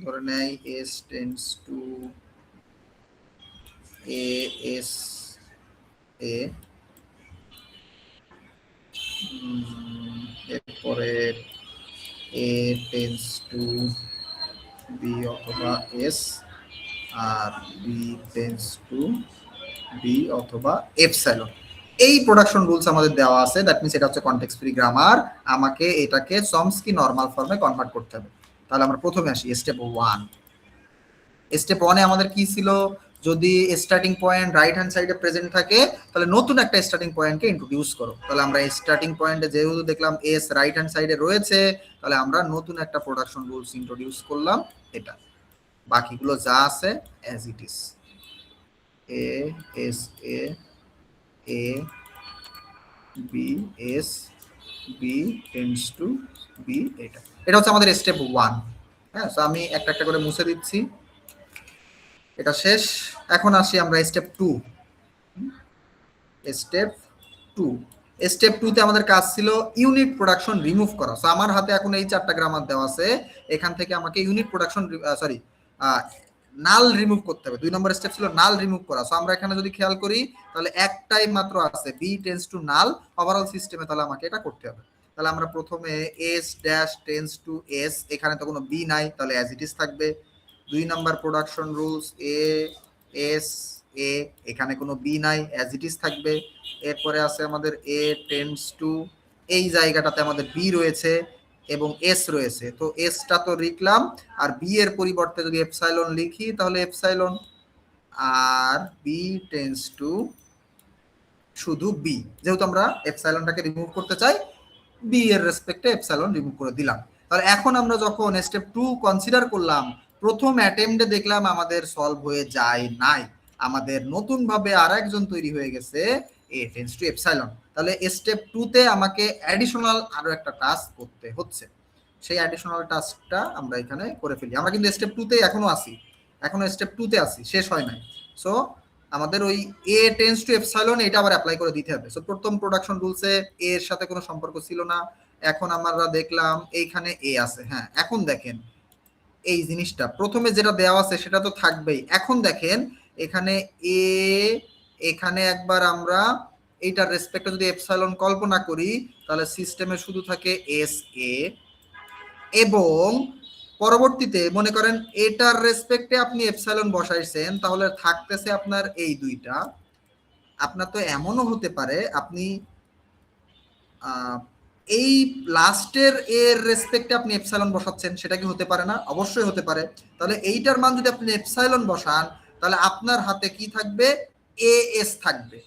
ধরে নেই s tends to S A, এরপরে a টেন্ডস টু বি অথবা এস, আর বি টেন্ডস টু বি অথবা এপসাইলন। এই প্রোডাকশন রুলস আমাদের দেওয়া আছে, দ্যাট মিন্স এটা হচ্ছে কনটেক্সট ফ্রি গ্রামার। আমাকে এটাকে চমস্কি নরমাল ফর্মে কনভার্ট করতে হবে। তাহলে আমরা প্রথমে আসি স্টেপ 1। স্টেপ 1 এ আমাদের কি ছিল, যদি স্টার্টিং পয়েন্ট রাইট হ্যান্ড সাইডে প্রেজেন্ট থাকে তাহলে নতুন একটা স্টার্টিং পয়েন্টকে ইন্ট্রোডিউস করো। তাহলে আমরা স্টার্টিং পয়েন্টে যেহেতু দেখলাম এস রাইট হ্যান্ড সাইডে রয়েছে, তাহলে আমরা নতুন একটা প্রোডাকশন রুলস ইন্ট্রোডিউস করলাম এটা। বাকিগুলো যা আছে as it is, A S A A B S B tends to B, এটা হচ্ছে আমাদের স্টেপ 1। হ্যাঁ, সো আমি একটা একটা করে মুছে দিচ্ছি, এটা শেষ। এখন আসি আমরা স্টেপ 2। স্টেপ 2, স্টেপ 2 তে আমাদের কাজ ছিল ইউনিট প্রোডাকশন রিমুভ করা। সো আমার হাতে এখন এই 4টা গ্রামার দেওয়া আছে, এখান থেকে আমাকে ইউনিট প্রোডাকশন নাল রিমুভ করতে হবে। 2 নম্বর স্টেপ ছিল নাল রিমুভ করা। সো আমরা এখানে যদি খেয়াল করি তাহলে একটাই মাত্র আছে, B tends to null overall সিস্টেমে, তাহলে আমাকে এটা করতে হবে। তাহলে আমরা প্রথমে S dash tends to S, এখানে তো কোনো বি নাই, তাহলে অ্যাজ ইট ইজ থাকবে। 2 নাম্বার প্রোডাকশন রুলস এ এস এ, এখানে কোনো বি নাই, অ্যাজ ইট ইজ থাকবে। এরপরে আছে আমাদের এ টেন্ডস টু, এই জায়গাটাতে আমাদের বি রয়েছে এবং এস রয়েছে, তো এসটা তো লিখলাম, আর বি এর পরিবর্তে যদি এপসাইলন লিখি তাহলে এপসাইলন, আর বি টেন্ডস টু শুধু বি, যেহেতু আমরা এপসাইলনটাকে রিমুভ করতে চাই, বি এর রেসপেক্টে এপসাইলন রিমুভ করে দিলাম। তাহলে এখন আমরা যখন স্টেপ 2 কনসিডার করলাম, প্রথম অ্যাটেম্পটে দেখলাম আমাদের সলভ হয়ে যায় নাই, আমাদের নতুন ভাবে আরেকজন তৈরি হয়ে গেছে এ টেন্ডস টু এপসাইলন। তাহলে স্টেপ 2 তে আমাকে অ্যাডিশনাল আরো একটা টাস্ক করতে হচ্ছে, সেই অ্যাডিশনাল টাস্কটা আমরা এখানে করে ফেলি। আমরা কিন্তু স্টেপ 2 তে এখনো আছি, এখনো স্টেপ 2 তে আছি, শেষ হয় নাই। সো আমাদের ওই এ টেন্ডস টু এপসাইলন এটা আবার অ্যাপ্লাই করে দিতে হবে। সো প্রথম প্রোডাকশন রুলসে এ এর সাথে কোনো সম্পর্ক ছিল না, এখন আমরা দেখলাম এইখানে এ আছে। হ্যাঁ, এখন দেখেন এই জিনিসটা প্রথমে যেটা দেওয়া আছে সেটা তো থাকবেই। এখন দেখেন এখানে এ, এখানে একবার আমরা এইটার রেসপেক্টে যদি এপসাইলন কল্পনা করি তাহলে সিস্টেমে শুধু থাকে এস এ, এবং পরবর্তীতে মনে করেন এটার রেসপেক্টে আপনি এপসাইলন বসাইছেন, তাহলে থাকতেছে আপনার এই দুইটা। আপনার তো এমনও হতে পারে আপনি এই লাস্টের এর রেসপেক্টে আপনি এপসাইলন বসাচ্ছেন, সেটা কি হতে পারে না? অবশ্যই হতে পারে। তাহলে এইটার মান যদি আপনি এপসাইলন বসান তাহলে আপনার হাতে কি থাকবে? এ এস থাকবে।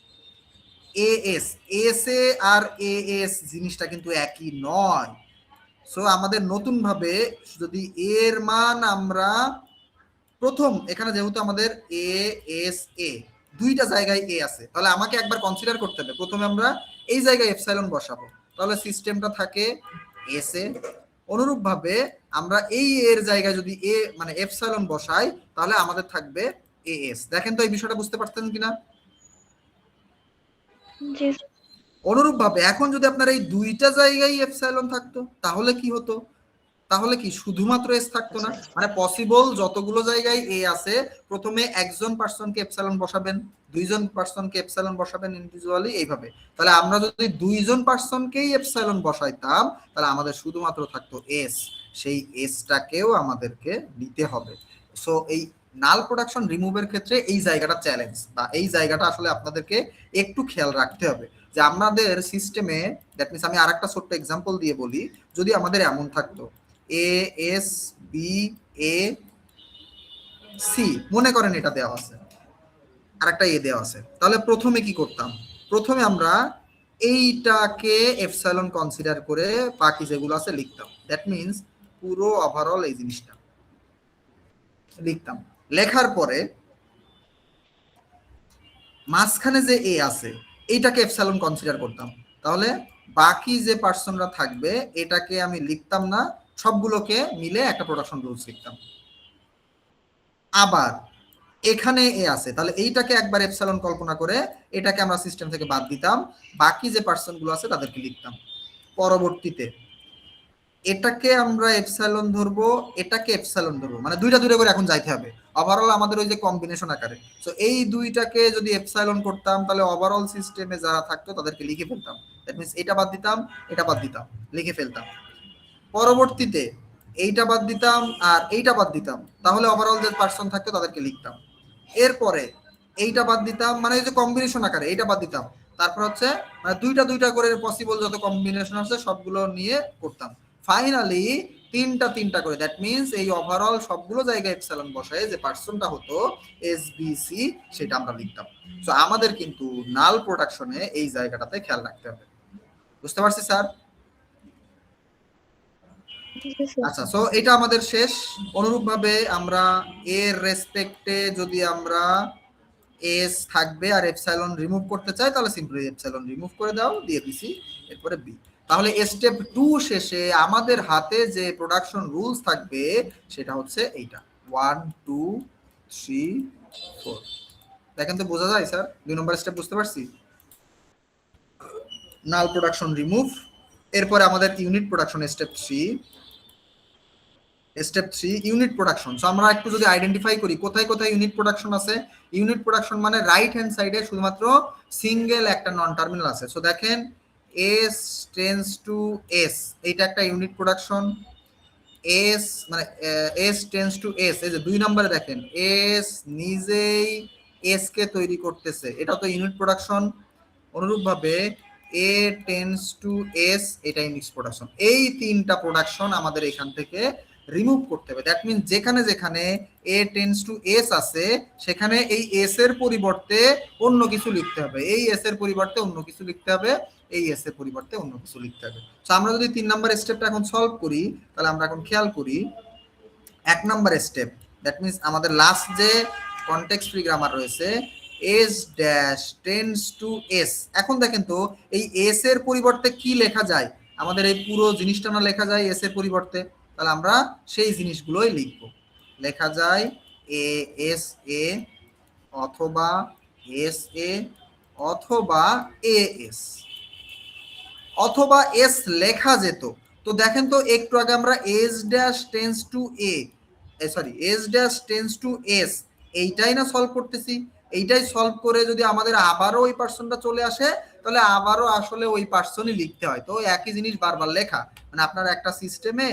এ এস, এস এ আর এ এস জিনিসটা কিন্তু একই নয়। সো আমাদের নতুন ভাবে যদি এর মান আমরা প্রথম, এখানে যেহেতু আমাদের এ এস এ দুইটা জায়গায় এ আছে, তাহলে আমাকে একবার কনসিডার করতে হবে প্রথমে আমরা এই জায়গায় এপসাইলন বসাবো, তাহলে সিস্টেমটা থাকে এস এ। অনুরূপ ভাবে আমরা এই এর জায়গায় যদি এ মানে এপসাইলন বসাই তাহলে আমাদের থাকবে এ এস। দেখেন তো এই বিষয়টা বুঝতে পারছেন কিনা? অনুরূপ ভাবে এখন যদি আপনার এই দুইটা জায়গায় এপসাইলন থাকতো তাহলে কি হতো? তাহলে কি শুধুমাত্র এস থাকতো না? মানে পসিবল যতগুলো জায়গায় এ আছে প্রথমে একজন পার্সনকে এপসাইলন বসাবেন, দুইজন পার্সনকে এপসাইলন বসাবেন ইন্ডিভিজুয়ালি, এইভাবে। তাহলে আমরা যদি দুইজন পার্সনকেই এপসাইলন বসাইতাম তাহলে আমাদের শুধুমাত্র থাকতো এস, সেই এসটাকেও আমাদেরকে নিতে হবে। সো এই নাল প্রোডাকশন রিমুভের ক্ষেত্রে এই জায়গাটা চ্যালেঞ্জ, বা এই জায়গাটা আসলে আপনাদেরকে একটু খেয়াল রাখতে হবে যে আমাদের সিস্টেমে, দ্যাট মিনস আমি আরেকটা ছোট্ট এক্সাম্পল দিয়ে বলি, যদি আমাদের এমন থাকতো A S B A C, মনে করেন এটা দেওয়া আছে, আরেকটা এ দেওয়া আছে, তাহলে প্রথমে কি করতাম? প্রথমে আমরা এইটাকে এপসাইলন কনসিডার করে বাকি যেগুলো আছে লিখতাম। দ্যাট মিনস পুরো ওভারঅল এই জিনিসটা লিখতাম। লেখার পরে মাঝখানে যে এ আছে এইটাকে এপসাইলন কনসিডার করতাম, তাহলে বাকি যে পার্সনরা থাকবে এটাকে আমি লিখতাম না, সবগুলোকে মিলে একটা প্রোডাকশন রুলস লিখতাম। আবার এখানে এ আছে, তাহলে এইটাকে একবার এপসাইলন কল্পনা করে এটাকে আমরা সিস্টেম থেকে বাদ দিতাম, বাকি যে পার্সন গুলো আছে তাদেরকে লিখতাম। পরবর্তীতে এটাকে আমরা এপসাইলন ধরবো, এটাকে এপসাইলন ধরবো, মানে দুইটা দুইটা করে এখন যাইতে হবে ওভারঅল আমাদের ওই যে কম্বিনেশন আকারে। সো এই দুইটাকে যদি এপসাইলন করতাম তাহলে ওভারঅল সিস্টেমে যারা থাকতো তাদেরকে লিখে ফেলতাম। দ্যাট মিন্স এটা বাদ দিতাম, এটা বাদ দিতাম, লিখে ফেলতাম। পরবর্তীতে এইটা বাদ দিতাম আর এইটা বাদ দিতাম, তাহলে ওভারঅল যে পার্সন থাকতো তাদেরকে লিখতাম। এরপরে এইটা বাদ দিতাম, মানে এই যে কম্বিনেশন আকারে এইটা বাদ দিতাম। তারপর হচ্ছে মানে দুইটা দুইটা করে পসিবল যত কম্বিনেশন আছে সবগুলো নিয়ে করতাম। ফাইনালি তিনটা তিনটা করে, দ্যাট মিন্স এই ওভারঅল সবগুলো জায়গায় এপসাইলন বসায় যে পার্সনটা হতো এসবিসি সেটা আমরা লিখতাম। সো আমাদের কিন্তু নাল প্রোডাকশনে এই জায়গাটাতে খেয়াল রাখতে হবে। বুঝতে পারছি স্যার? আচ্ছা, সো এটা আমাদের শেষ। অনুরূপভাবে আমরা এর রেসপেক্টে যদি আমরা এস থাকবে আর এপসাইলন রিমুভ করতে চাই তাহলে সিম্পলি এপসাইলন রিমুভ করে দাও, দিয়ে দিছি, এরপরে বি। তাহলে স্টেপ 2 শেষে আমাদের হাতে যে প্রোডাকশন রুলস থাকবে সেটা হচ্ছে এইটা 1 2 3 4। দেখেন তো বোঝা যায় স্যার? 2 নম্বর স্টেপ বুঝতে পারছি? নাল প্রোডাকশন রিমুভ। এরপরে আমাদের unit production step 3। Step 3 unit production. So আমরা একটু যদি আইডেন্টিফাই করি কোথায় কোথায় ইউনিট প্রোডাকশন আছে। ইউনিট প্রোডাকশন মানে রাইট হ্যান্ড সাইডে শুধুমাত্র সিঙ্গেল একটা নন টার্মিনাল আছে। সো দেখেন এস টেন্স টু এস, এইটা একটা ইউনিট প্রোডাকশন। এস মানে এস টেন্স টু এস, এই যে 2 নম্বরে দেখেন এস নিজেই এস কে তৈরি করতেছে, এটা তো ইউনিট প্রোডাকশন। অনুরূপভাবে এ টেন্স টু এস, এটা ইউনিট প্রোডাকশন। এই তিনটা প্রোডাকশন আমাদের এখান থেকে রিমুভ করতে হবে। দ্যাট মিন্স যেখানে যেখানে এ টেন্স টু এস আছে সেখানে এই এস এর পরিবর্তে অন্য কিছু লিখতে হবে, এই এস এর পরিবর্তে অন্য কিছু লিখতে হবে, এই এস এর পরিবর্তে অন্য কিছু লিখতে হবে। সো আমরা যদি 3 নাম্বার স্টেপটা এখন সলভ করি তাহলে আমরা এখন খেয়াল করি 1 নাম্বার স্টেপ, দ্যাট মিন্স আমাদের লাস্ট যে কনটেক্সট ফ্রি গ্রামার রয়েছে S dash tense to S. এখন দেখেন তো এই এস এর পরিবর্তে কি লেখা যায়, আমাদের এই পুরো জিনিসটা না লেখা যায় এস এর পরিবর্তে, তাহলে আমরা সেই জিনিসগুলোই লিখবো। লেখা যায় এ এস এ অথবা এস এ অথবা এ এস, অথবা এস লেখা যেত। তো দেখেন তো একটু আগে আমরা S dash tense to A sorry S dash tense to S এইটাই না সলভ করতেছি। এইটাই সলভ করে যদি আমাদের আবারও ওই পার্সনটা চলে আসে তাহলে আবারও আসলে ওই পার্সনই লিখতে হয়। তো একই জিনিস বারবার লেখা, মানে আপনার একটা সিস্টেমে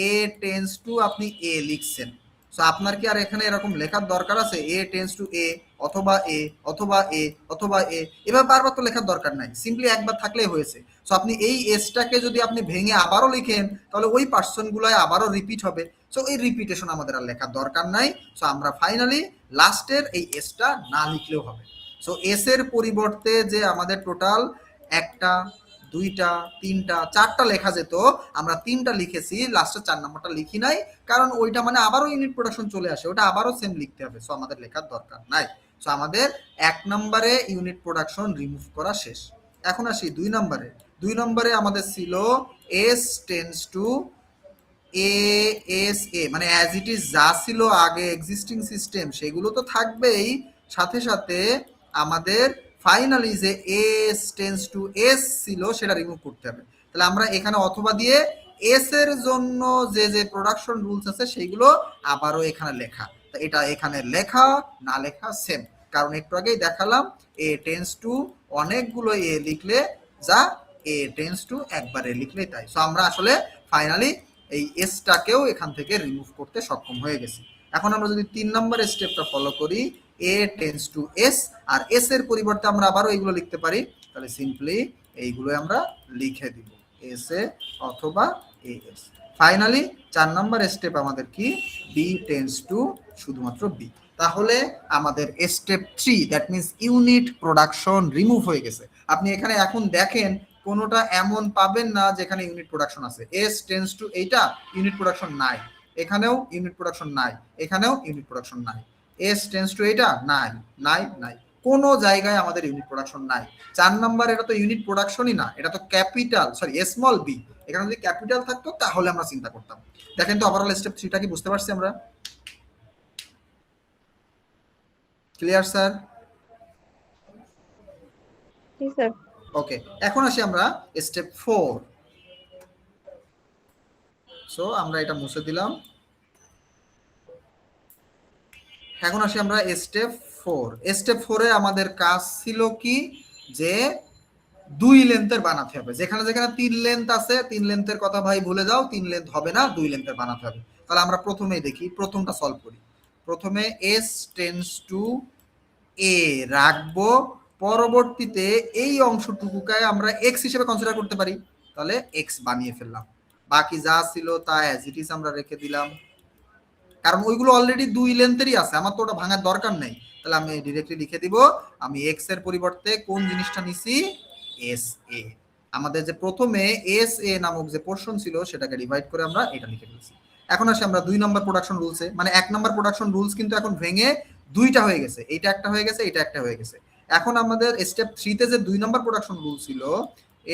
এ টেন্স টু আপনি এ লিখছেন, সো আপনার কি আর এখানে এরকম লেখার দরকার আছে এ টেন্স টু এ অথবা এ অথবা এ অথবা এ, এবার বারবার তো লেখার দরকার নাই, সিম্পলি একবার থাকলেই হয়েছে। সো আপনি এই এসটাকে যদি আপনি ভেঙে আবারও লিখেন তাহলে ওই পার্সনগুলোয় আবারও রিপিট হবে। সো এই রিপিটেশন আমাদের আর লেখার দরকার নাই। সো আমরা ফাইনালি লাস্টের এই এসটা না লিখলেও হবে। সো এস এর পরিবর্তে যে আমাদের টোটাল একটা দুইটা তিনটা চারটা লেখা যেত, আমরা তিনটা লিখেছি, লাস্টের 4 নম্বরটা লিখি নাই, কারণ ওইটা মানে আবারও ইউনিট প্রোডাকশন চলে আসে, ওটা আবারও সেম লিখতে হবে। সো আমাদের লেখার দরকার নাই। সো আমাদের 1 নম্বরে ইউনিট প্রোডাকশন রিমুভ করা শেষ। এখন আসি 2 নম্বরে। 2 নম্বরে আমাদের ছিল S tends to A S এ, মানে অ্যাজ ইট ইজ যা ছিল আগে এক্সিস্টিং সিস্টেম সেগুলো তো থাকবেই, সাথে সাথে আমাদের ফাইনালি যে এস টেন্স টু এস ছিল সেটা রিমুভ করতে হবে। তাহলে আমরা এখানে অথবা দিয়ে এস এর জন্য যে যে প্রোডাকশন রুলস আছে সেইগুলো আবারও এখানে লেখা। তো এটা এখানে লেখা না লেখা সেম, কারণ একটু আগেই দেখালাম এ টেন্স টু অনেকগুলো এ লিখলে যা, এ টেন্স টু একবারে লিখলে তাই। সো আমরা আসলে ফাইনালি এই এসটাকেও এখান থেকে রিমুভ করতে সক্ষম হয়ে গেছি। এখন আমরা যদি 3 নম্বর স্টেপটা ফলো করি এ টেন্স টু এস, আর এস এর পরিবর্তে আমরা আবারও এইগুলো লিখতে পারি, তাহলে সিম্পলি এইগুলো আমরা লিখে দিব এস এ অথবা A S. Finally 4 number step আমাদের কি বি টেন্স টু শুধুমাত্র বি। তাহলে আমাদের step 3 that means unit production remove হয়ে গেছে। আপনি এখানে এখন দেখেন কোনোটা এমন পাবেন না যেখানে ইউনিট প্রোডাকশন আছে। এস টেন্স টু এইটা ইউনিট প্রোডাকশন নাই, এখানেও ইউনিট প্রোডাকশন নাই, এখানেও ইউনিট প্রোডাকশন নাই। এস টেন্স টু এইটা নাই নাই নাই, কোনো জায়গায় আমাদের ইউনিট প্রোডাকশন নাই। 4 নাম্বার এটা তো ইউনিট প্রোডাকশনই না, এটা তো ক্যাপিটাল সরি স্মল বি। এখানে যদি ক্যাপিটাল থাকতো তাহলে আমরা চিন্তা করতাম। দেখেন তো ওভারঅল স্টেপ 3টা কি বুঝতে পারছি আমরা? Clear sir? জি স্যার। ওকে, এখন আসি আমরা স্টেপ 4। সো আমরা এটা মুছে দিলাম। এখন আসি আমরা স্টেপ 4। স্টেপ 4 এ আমাদের কাজ ছিল কি, যে 2 লেন্থের বানাতে হবে। যেখানে যেখানে 3 লেন্থ আছে, 3 লেন্থের কথা ভাই ভুলে যাও, 3 লেন্থ হবে না, 2 লেন্থের বানাতে হবে। তাহলে আমরা প্রথমেই দেখি, প্রথমটা সলভ করি। প্রথমে s টেন্ডস টু a রাখবো, পরবর্তীতে এই অংশটুকুকে আমরা x হিসেবে কনসিডার করতে পারি, তাহলে x বানিয়ে ফেললাম। বাকি যা ছিল তা অ্যাজ ইট ইজ আমরা রেখে দিলাম, কারণ ওইগুলো অলরেডি 2 লেন্থেরই আছে, আমার তো ওটা ভাঙার দরকার নেই। তাহলে আমি ডিরেক্টলি লিখে দিব, আমি x এর পরিবর্তে কোন জিনিসটা নিছি, এস এ। আমাদের যে প্রথমে এস এ নামক যে পোরশন ছিল সেটাকে ডিভাইড করে আমরা এটা লিখে দিয়েছি। এখন আসি আমরা 2 নম্বর প্রোডাকশন রুলসে, মানে 1 নম্বর প্রোডাকশন রুলস কিন্তু এখন ভেঙে 2টা হয়ে গেছে, এইটা একটা হয়ে গেছে, এটা একটা হয়ে গেছে। এখন আমাদের স্টেপ 3 তে যে 2 নম্বর প্রোডাকশন রুল ছিল,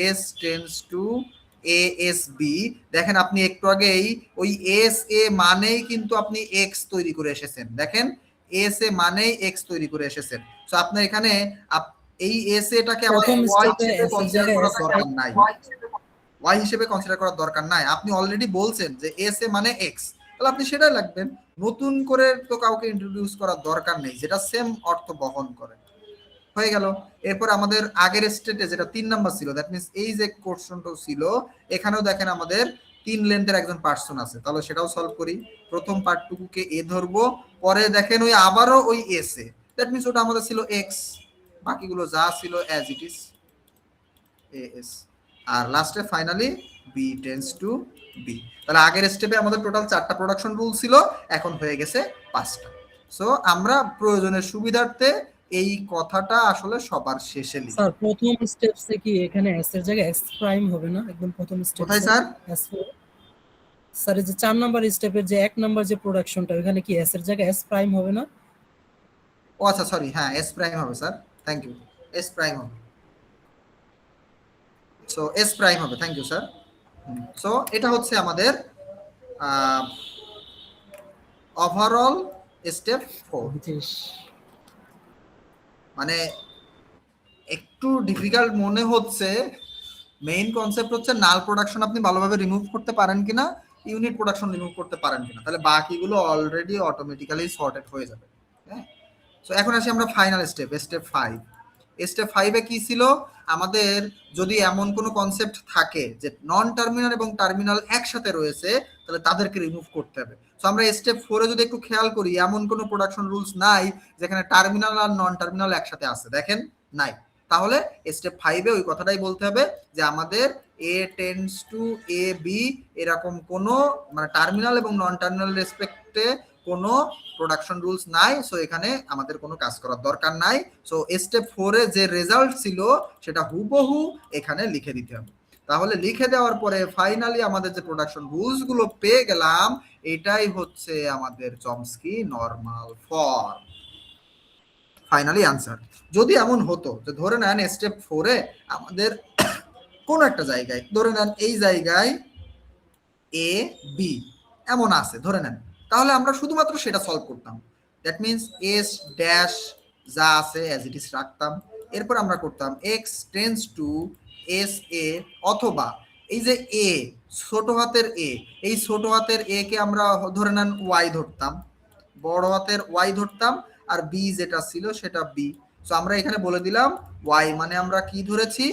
S tends to A S B, দেখেন আপনি একটু আগেই ওই এস এ মানেই কিন্তু আপনি এক্স তৈরি করে এসেছেন। দেখেন এস এ মানেই এক্স তৈরি করে এসেছেন। সো আপনার এখানে এই এস এটাকে আমাদের প্রথম ওয়াই স্টেপে হিসেবে এস এর কনসিডার জায়গায় করার এস দরকার নাই, ওয়াই হিসেবে কনসিডার করার দরকার নাই। আপনি অলরেডি বলছেন যে এস এ মানে এক্স, তাহলে আপনি সেটাই লাগবেন। নতুন করে তো কাউকে ইন্ট্রোডিউস করার দরকার নেই, যেটা সেম অর্থ বহন করে। হয়ে গেল। এরপর আমাদের আগের স্টেটে যেটা 3 নাম্বার ছিল, দ্যাট মিন্স এই যে কোশ্চেনটা ছিল, এখানেও দেখেন আমাদের 3 লেন্থের একজন পার্সন আছে, তাহলে সেটাও সলভ করি। প্রথম পার্টটুকুকে এ ধরবো, পরে দেখেন ওই আবারও ওই এস এ, দ্যাট মিন্স ওটা আমাদের ছিল এক্স, বাকিগুলো যা ছিল as it is A S. আর লাস্টে finally B tends to B. তাহলে আগের স্টেপে আমাদের টোটাল 4টা প্রোডাকশন রুল ছিল, এখন হয়ে গেছে 5টা। সো আমরা প্রয়োজনের সুবিধার্থে এই কথাটা আসলে সবার শেষে লিখি। স্যার প্রথম স্টেপসে কি এখানে এস এর জায়গায় এক্স প্রাইম হবে না? একদম প্রথম স্টেপে কোথায় স্যার? স্যার এই যে 4 নাম্বার স্টেপের যে 1 নাম্বার যে প্রোডাকশনটা, ওখানে কি এস এর জায়গায় এস প্রাইম হবে না? ও আচ্ছা, সরি, হ্যাঁ এস প্রাইম হবে sir, thank you, S prime হবে। সো এস প্রাইম হবে, থ্যাংক ইউ স্যার। সো এটা হচ্ছে আমাদের ওভারঅল স্টেপ 4। মানে একটু ডিফিকাল্ট মনে হচ্ছে, মেইন কনসেপ্ট হচ্ছে নাল প্রোডাকশন আপনি ভালোভাবে রিমুভ করতে পারেন কিনা, ইউনিট প্রোডাকশন রিমুভ করতে পারেন কিনা, তাহলে বাকিগুলো অলরেডি অটোমেটিক্যালি সর্টেড হয়ে যাবে। হ্যাঁ, সো এখন আসি আমরা ফাইনাল স্টেপ, স্টেপ 5। স্টেপ 5 এ কি ছিল, আমাদের যদি এমন কোনো কনসেপ্ট থাকে যে নন টার্মিনাল এবং টার্মিনাল একসাথে রয়েছে, তাহলে তাদেরকে রিমুভ করতে হবে। সো আমরা স্টেপ 4 এ যদি একটু খেয়াল করি, এমন কোনো প্রোডাকশন রুলস নাই যেখানে টার্মিনাল আর নন টার্মিনাল একসাথে আছে, দেখেন নাই। তাহলে স্টেপ 5 এ ওই কথাটাই বলতে হবে যে আমাদের এ টেন্ডস টু এ বি, এরকম কোনো মানে টার্মিনাল এবং নন টার্মিনাল রেসপেক্টে কোনো প্রোডাকশন রুলস নাই। সো এখানে আমাদের কোনো কাজ করার দরকার নাই। সো স্টেপ 4 এ যে রেজাল্ট ছিল সেটা হুবহু এখানে লিখে দিতে হবে। তাহলে লিখে দেওয়ার পরে ফাইনালি আমাদের যে প্রোডাকশন রুলস গুলো পেয়ে গেলাম, এটাই হচ্ছে আমাদের Chomsky normal form. Finally answer. যদি এমন হতো যে ধরে নেন স্টেপ 4 এ আমাদের কোন একটা জায়গায়, ধরে নেন এই জায়গায় এ বি এমন আছে ধরে নেন, তাহলে আমরা শুধুমাত্র সেটা সলভ করতাম। দ্যাট মিন্স এস ড্যাশ যা আছে অ্যাজ ইট ইজ রাখতাম। এরপর আমরা করতাম এক্স টেন্ডস টু এস এ, অথবা এই যে এ ছোট হাতের এ, এই ছোট হাতের এ কে আমরা ধরে নেন ওয়াই ধরতাম, বড় হাতের ওয়াই ধরতাম, আর বি যেটা ছিল সেটা বি। সো আমরা এখানে বলে দিলাম ওয়াই মানে আমরা কি ধরেছি,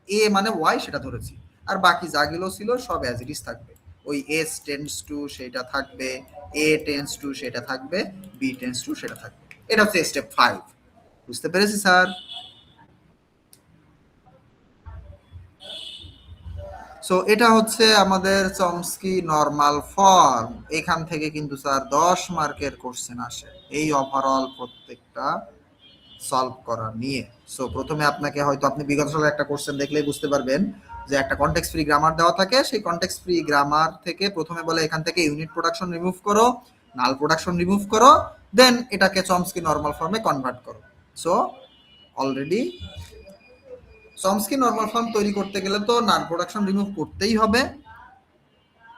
এ মানে ওয়াই সেটা ধরেছি, আর বাকি যাগুলো ছিল সব অ্যাজ ইট ইজ থাকবে। ওই এস টেন্ডস টু সেটা থাকবে, এ টেন্ডস টু সেটা থাকবে, বি টেন্ডস টু সেটা থাকবে। এটা হচ্ছে স্টেপ 5। বুঝতে পেরেছি স্যার? সো এটা হচ্ছে আমাদের চমস্কি নরমাল ফর্ম। এখান থেকে কিন্তু স্যার 10 মার্কের কোশ্চেন আসে এই ওভারঅল প্রত্যেকটা সলভ করা নিয়ে। সো প্রথমে আপনাকে হয়তো আপনি বিগত সালের একটা কোশ্চেন দেখলেই বুঝতে পারবেন যে একটা কনটেক্সট ফ্রি গ্রামার দেওয়া থাকে, সেই কনটেক্সট ফ্রি গ্রামার থেকে প্রথমে বলে এখান থেকে ইউনিট প্রোডাকশন রিমুভ করো, নাল প্রোডাকশন রিমুভ করো, দেন এটাকে চমস্কি নরমাল ফর্মে কনভার্ট করো। So already Chomsky normal form তৈরি করতে গেলে তো নাল প্রোডাকশন রিমুভ করতেই হবে,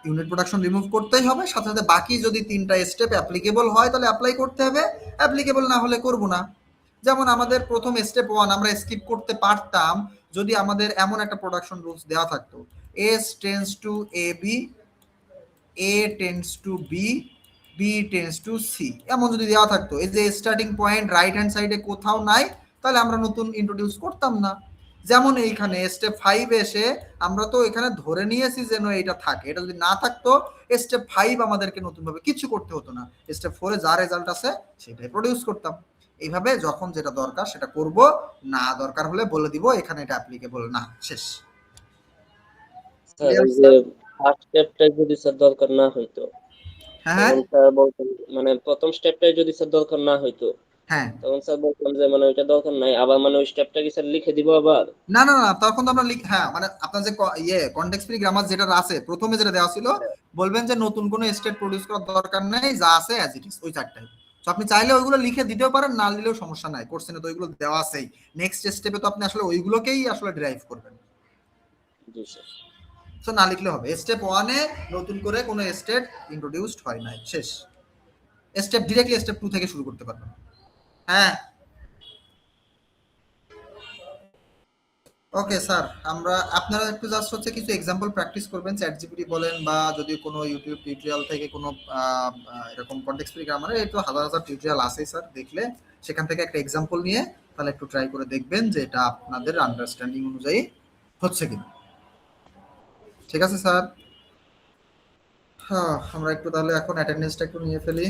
ইউনিট প্রোডাকশন রিমুভ করতেই হবে, সাথে সাথে বাকি যদি 3টা স্টেপ অ্যাপ্লিকেবল হয় তাহলে অ্যাপ্লাই করতে হবে, অ্যাপ্লিকেবল না হলে করব না। যেমন আমাদের প্রথম স্টেপ 1 আমরা স্কিপ করতে পারতাম যদি আমাদের এমন একটা প্রোডাকশন রুলস দেওয়া থাকতো, S tends two AB, A tends two B, B tends to C, এমন যদি দেওয়া থাকতো, এই যে স্টার্টিং পয়েন্ট রাইট হ্যান্ড সাইডে কোথাও নাই, তাহলে আমরা নতুন ইন্ট্রোডিউস করতাম না। যেমন এইখানে স্টেপ 5 এসে আমরা তো এখানে ধরে নিয়েছি যেন এটা থাকে, এটা যদি না থাকতো স্টেপ 5 আমাদেরকে নতুনভাবে কিছু করতে হতো না, স্টেপ 4 এ যা রেজাল্ট আছে সেটাই প্রডিউস করতাম। এইভাবে যখন যেটা দরকার সেটা করব, না দরকার হলে বলে দিব এখানে এটা অ্যাপ্লিকেবল না, শেষ। স্যার এই যে ফার্স্ট স্টেপটা যদি স্যার দরকার না হইতো, হ্যাঁ তখন স্যার বলতেন মানে প্রথম স্টেপটাই যদি স্যার দরকার না হইতো, হ্যাঁ, তখন স্যার বলতাম যে মানে ওইটা দরকার নাই, আবার মানে ওই স্টেপটা কি স্যার লিখে দিব আবার? না না না, তখন তো আমরা হ্যাঁ মানে আপনার যে কনটেক্সট ফ্রি গ্রামার যেটা আছে প্রথমে যেটা দেওয়া ছিল, বলবেন যে নতুন কোনো স্টেট প্রডিউস করার দরকার নেই, যা আছে অ্যাজ ইট ইজ ওই চারটাই। তো আপনি চাইলে ওইগুলো লিখে দিতেও পারেন, না দিলেও সমস্যা নাই, কোর্সে তো ওইগুলো দেওয়া আছেই। নেক্সট স্টেপে তো আপনি আসলে ওইগুলোকেই আসলে ড্রাইভ করবেন, জি স্যার। তো না লিখলে হবে। স্টেপ 1 এ নতুন করে কোনো স্টেট ইন্ট্রোডিউসড হয় নাই, শেষ। স্টেপ ডিরেক্টলি স্টেপ 2 থেকে শুরু করতে পারবেন। হ্যাঁ ওকে স্যার, আমরা আপনারা একটু জাস্ট হচ্ছে কিছু এক্সাম্পল প্র্যাকটিস করবেন, চ্যাট জিপিটি বলেন বা যদি কোনো ইউটিউব টিউটোরিয়াল থেকে কোনো এরকম কনটেক্সট ফ্রি গ্রামারে এই তো হাজার হাজার টিউটোরিয়াল আছে স্যার, দেখলে সেখান থেকে একটা এক্সাম্পল নিয়ে তাহলে একটু ট্রাই করে দেখবেন যে এটা আপনাদের আন্ডারস্ট্যান্ডিং অনুযায়ী হচ্ছে কিনা। ঠিক আছে স্যার, হ্যাঁ আমরা একটু তাহলে এখন অ্যাটেন্ডেন্সটা একটু নিয়ে ফেলি।